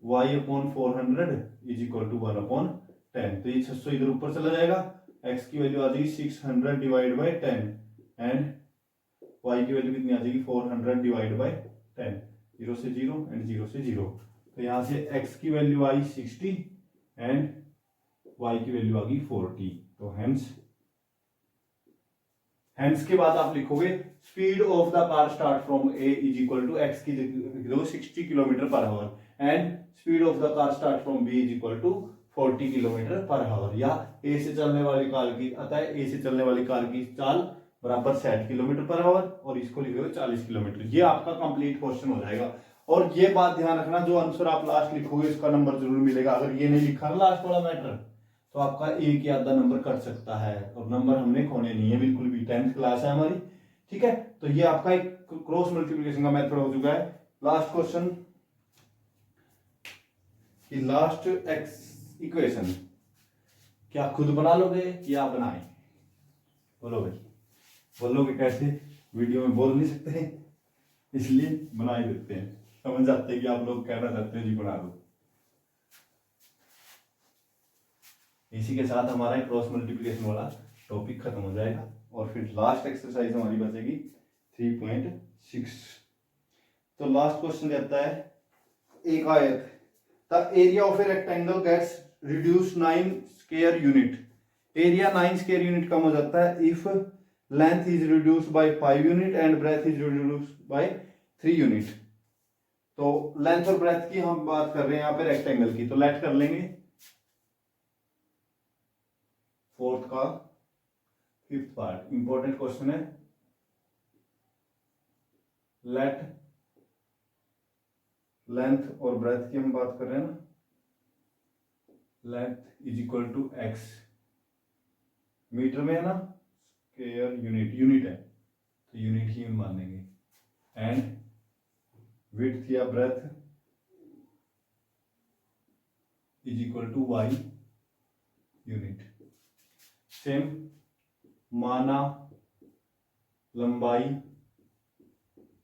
y upon 400 is equal to 1 upon 10। तो ये 600 इधर ऊपर चला जाएगा, x की वैल्यू आ जाएगी 600 डिवाइड बाई 10 एंड y की वैल्यू कितनी आ जाएगी 400 डिवाइड बाई 10, 0 से 0 एंड 0 से 0। तो यहाँ से x की वैल्यू आई 60 एंड y की वैल्यू आ गई 40। तो हेंस के बाद आप लिखोगे speed of the car start from a is equal to x की जगह 60 kilometre per hour and speed of the car start from b is equal to 40 kilometre per hour, या a से चलने वाली कार की, अतः a से चलने वाली कार की चाल बराबर 60 किलोमीटर पर आवर, और इसको लिखोगे 40 किलोमीटर। ये आपका कंप्लीट क्वेश्चन हो जाएगा। और ये बात ध्यान रखना, जो आंसर आप लास्ट लिखोगे इसका नंबर जरूर मिलेगा। अगर ये नहीं लिखा ना लास्ट वाला मैटर, तो आपका एक या आधा नंबर कट सकता है, और नंबर हमने खोने नहीं है बिल्कुल भी, 10th क्लास है हमारी, ठीक है। तो ये आपका एक क्रॉस मल्टीप्लिकेशन का मेथड हो चुका है। लास्ट क्वेश्चन की लास्ट एक्स इक्वेशन क्या खुद बना लोगे या बनाए, बोलो भाई, बोलोगे कैसे, वीडियो में बोल नहीं सकते हैं, इसलिए बना ही देते हैं, समझ जाते हैं कि आप लोग कहना चाहते हैं जी बना दो। इसी के साथ हमारा क्रॉस मल्टीप्लिकेशन वाला टॉपिक खत्म हो जाएगा, और फिर लास्ट एक्सरसाइज हमारी बचेगी 3.6। तो लास्ट क्वेश्चन कहता है, एक आयत, the area of a rectangle gets reduce 9 square unit, area 9 square unit कम हो जाता है if length is reduce by 5 unit and breadth is reduce by 3 unit. तो लेंथ और ब्रेथ की हम बात कर रहे हैं यहाँ पे रेक्टेंगल की, तो लेट कर लेंगे फोर्थ का 5th पार्ट, इंपॉर्टेंट क्वेश्चन है। लेट लेंथ और ब्रेथ की हम बात कर रहे हैं ना, length is equal to x, metre में है ना, स्क्वायर यूनिट है, तो यूनिट ही हम मानेंगे, एंड विड्थ या breadth is equal to y unit. Same माना लंबाई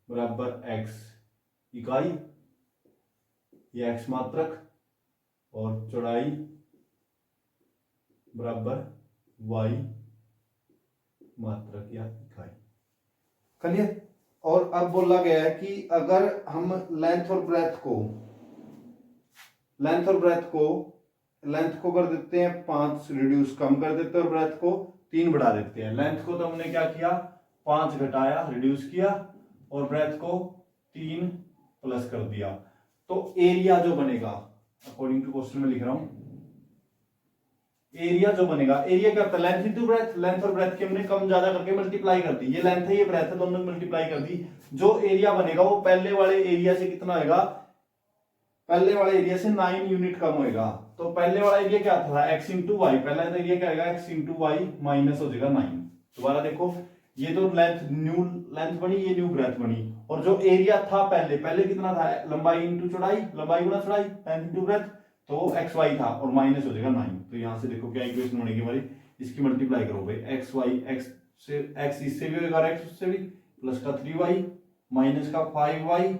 बराबर एक्स इकाई, ये एक्स मात्रक, और चौड़ाई बराबर वाई मात्रक या इकाई। क्लियर। और अब बोला गया है कि अगर हम लेंथ और ब्रेथ को लेंथ और ब्रेथ को, लेंथ को कर देते हैं 5 रिड्यूस, कम कर देते हैं, और ब्रेथ को 3 बढ़ा देते हैं। लेंथ को तो हमने क्या किया, 5 घटाया, रिड्यूस किया, और ब्रेथ को 3 प्लस कर दिया। तो एरिया जो बनेगा, अकॉर्डिंग टू क्वेश्चन में लिख रहा हूं, एरिया जो बनेगा, एरिया क्या होता है, लेंथ इंटू ब्रेथ, लेंथ और ब्रेथ की हमने कम ज्यादा करके मल्टीप्लाई कर दी, ये लेंथ है ये ब्रेथ है, दोनों मल्टीप्लाई कर दी। जो एरिया बनेगा वो पहले वाले एरिया से कितना होगा, पहले वाले एरिया से 9 यूनिट कम होगा। तो पहले वाला एरिया क्या था, x इंटू वाई, पहला एरिया क्या होगा, x इंटू वाई माइनस हो जाएगा 9। दोबारा देखो, ये तो लेंथ न्यू लेंथ बनी, ये न्यू ब्रेथ बनी, और जो एरिया था पहले, पहले कितना था, लंबाई इंटू चौड़ाई, लंबाई गुना चौड़ाई, लेंथ इंटू ब्रेथ, तो एक्स वाई था और माइनस हो जाएगा 9। तो यहां से देखो क्या इक्वेशन बनेगी हमारी, इसकी मल्टीप्लाई करो भाई, एक्स वाई, एक्स से एक्स इससे भी होगा, एक्स उससे भी, प्लस का 3y माइनस का 5y,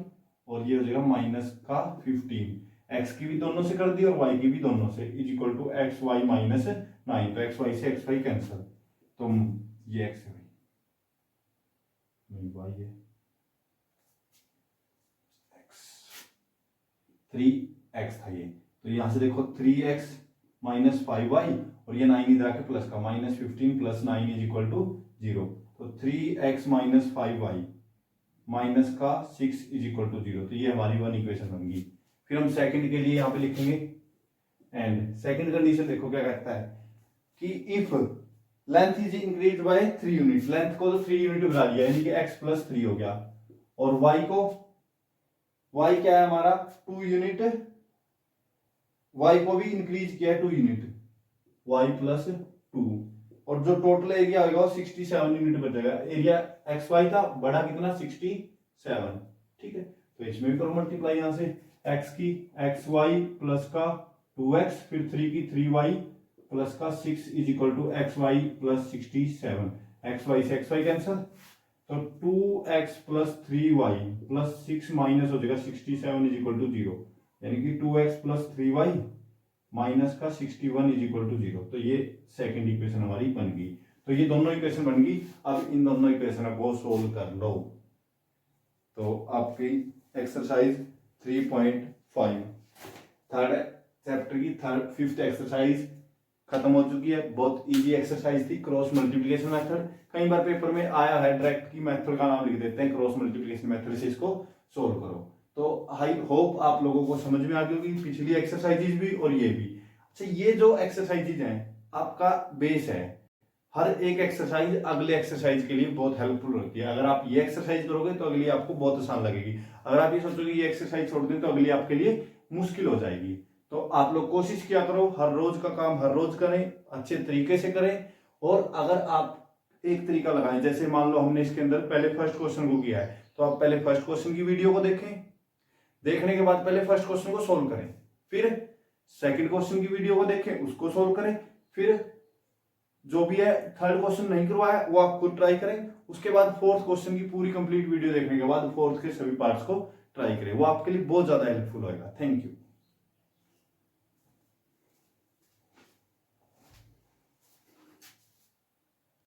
और ये हो जाएगा माइनस का 15। एक्स की भी दोनों से कर दी और वाई की भी दोनों से, is equal to x y minus 9। तो एक्स वाई से एक्स वाई कैंसिल, तो ये एक्स है भाई, वाई है, एक्स 3x था ये, तो यहां से देखो 3x माइनस 5y, और ये 9 इधर आके प्लस का, minus 15 plus 9 is equal to 0। तो 3x माइनस 5y माइनस का 6 इज इक्वल टू 0। तो ये हमारी वन इक्वेशन बन गई। फिर हम सेकंड के लिए यहां पे लिखेंगे, एंड सेकंड कंडीशन देखो क्या कहता है कि if length is increase by 3 unit, length को तो 3 यूनिट बढ़ा दिया, यानी कि x प्लस 3 हो गया, और y को, y क्या है हमारा 2 यूनिट, y को भी इंक्रीज किया है 2 यूनिट, y प्लस 2, और जो टोटल एरिया होगा वो 67 यूनिट बचेगा। एरिया एक्स वाई था, बड़ा कितना 67, ठीक है। तो इसमें भी करो मल्टीप्लाई, यहां से x की एक्स वाई प्लस का 2x, फिर 3 की 3y प्लस का 6 is equal to x y plus 67। X y से एक्स वाई कैंसिल, तो 2x plus 3y plus 6 minus हो जाएगा 67 इज इक्वल टू 0, यानी कि 2x प्लस 3y माइनस का 61 इज इक्वल टू 0। तो ये सेकंड इक्वेशन हमारी बन गई। तो ये दोनों इक्वेशन बन गई। अब इन दोनों इक्वेशन को सोल्व कर लो। तो आपकी एक्सरसाइज 3.5 थर्ड चैप्टर की फिफ्थ एक्सरसाइज खत्म हो चुकी है। बहुत इजी एक्सरसाइज थी, क्रॉस मल्टीप्लिकेशन मेथड। कई बार पेपर में आया है, डायरेक्ट की मेथड का नाम लिख देते हैं, क्रॉस मल्टीप्लिकेशन मेथड से इसको सोल्व करो। तो आई होप आप लोगों को समझ में आ गई होगी, पिछली एक्सरसाइजेज भी और ये भी। अच्छा, ये जो एक्सरसाइजेज हैं आपका बेस है, हर एक एक्सरसाइज अगले एक्सरसाइज के लिए बहुत हेल्पफुल होती है। अगर आप ये एक्सरसाइज करोगे तो अगली आपको बहुत आसान लगेगी। अगर आप ये सोचोगे ये एक्सरसाइज छोड़ दें तो अगली आपके लिए मुश्किल हो जाएगी। तो आप लोग कोशिश किया करो, हर रोज का काम हर रोज करें, अच्छे तरीके से करें। और अगर आप एक तरीका लगाएं, जैसे मान लो हमने इसके अंदर पहले फर्स्ट क्वेश्चन को किया है, तो आप पहले फर्स्ट क्वेश्चन की वीडियो को देखें, देखने के बाद पहले फर्स्ट क्वेश्चन को सोल्व करें, फिर सेकंड क्वेश्चन की वीडियो को देखें, उसको सोल्व करें, फिर जो भी है थर्ड क्वेश्चन नहीं करवाया वो आप खुद ट्राई करें, उसके बाद फोर्थ क्वेश्चन की पूरी कंप्लीट वीडियो देखने के बाद फोर्थ के सभी पार्ट्स को ट्राई करें। वो आपके लिए बहुत ज्यादा हेल्पफुल होगा। Thank you.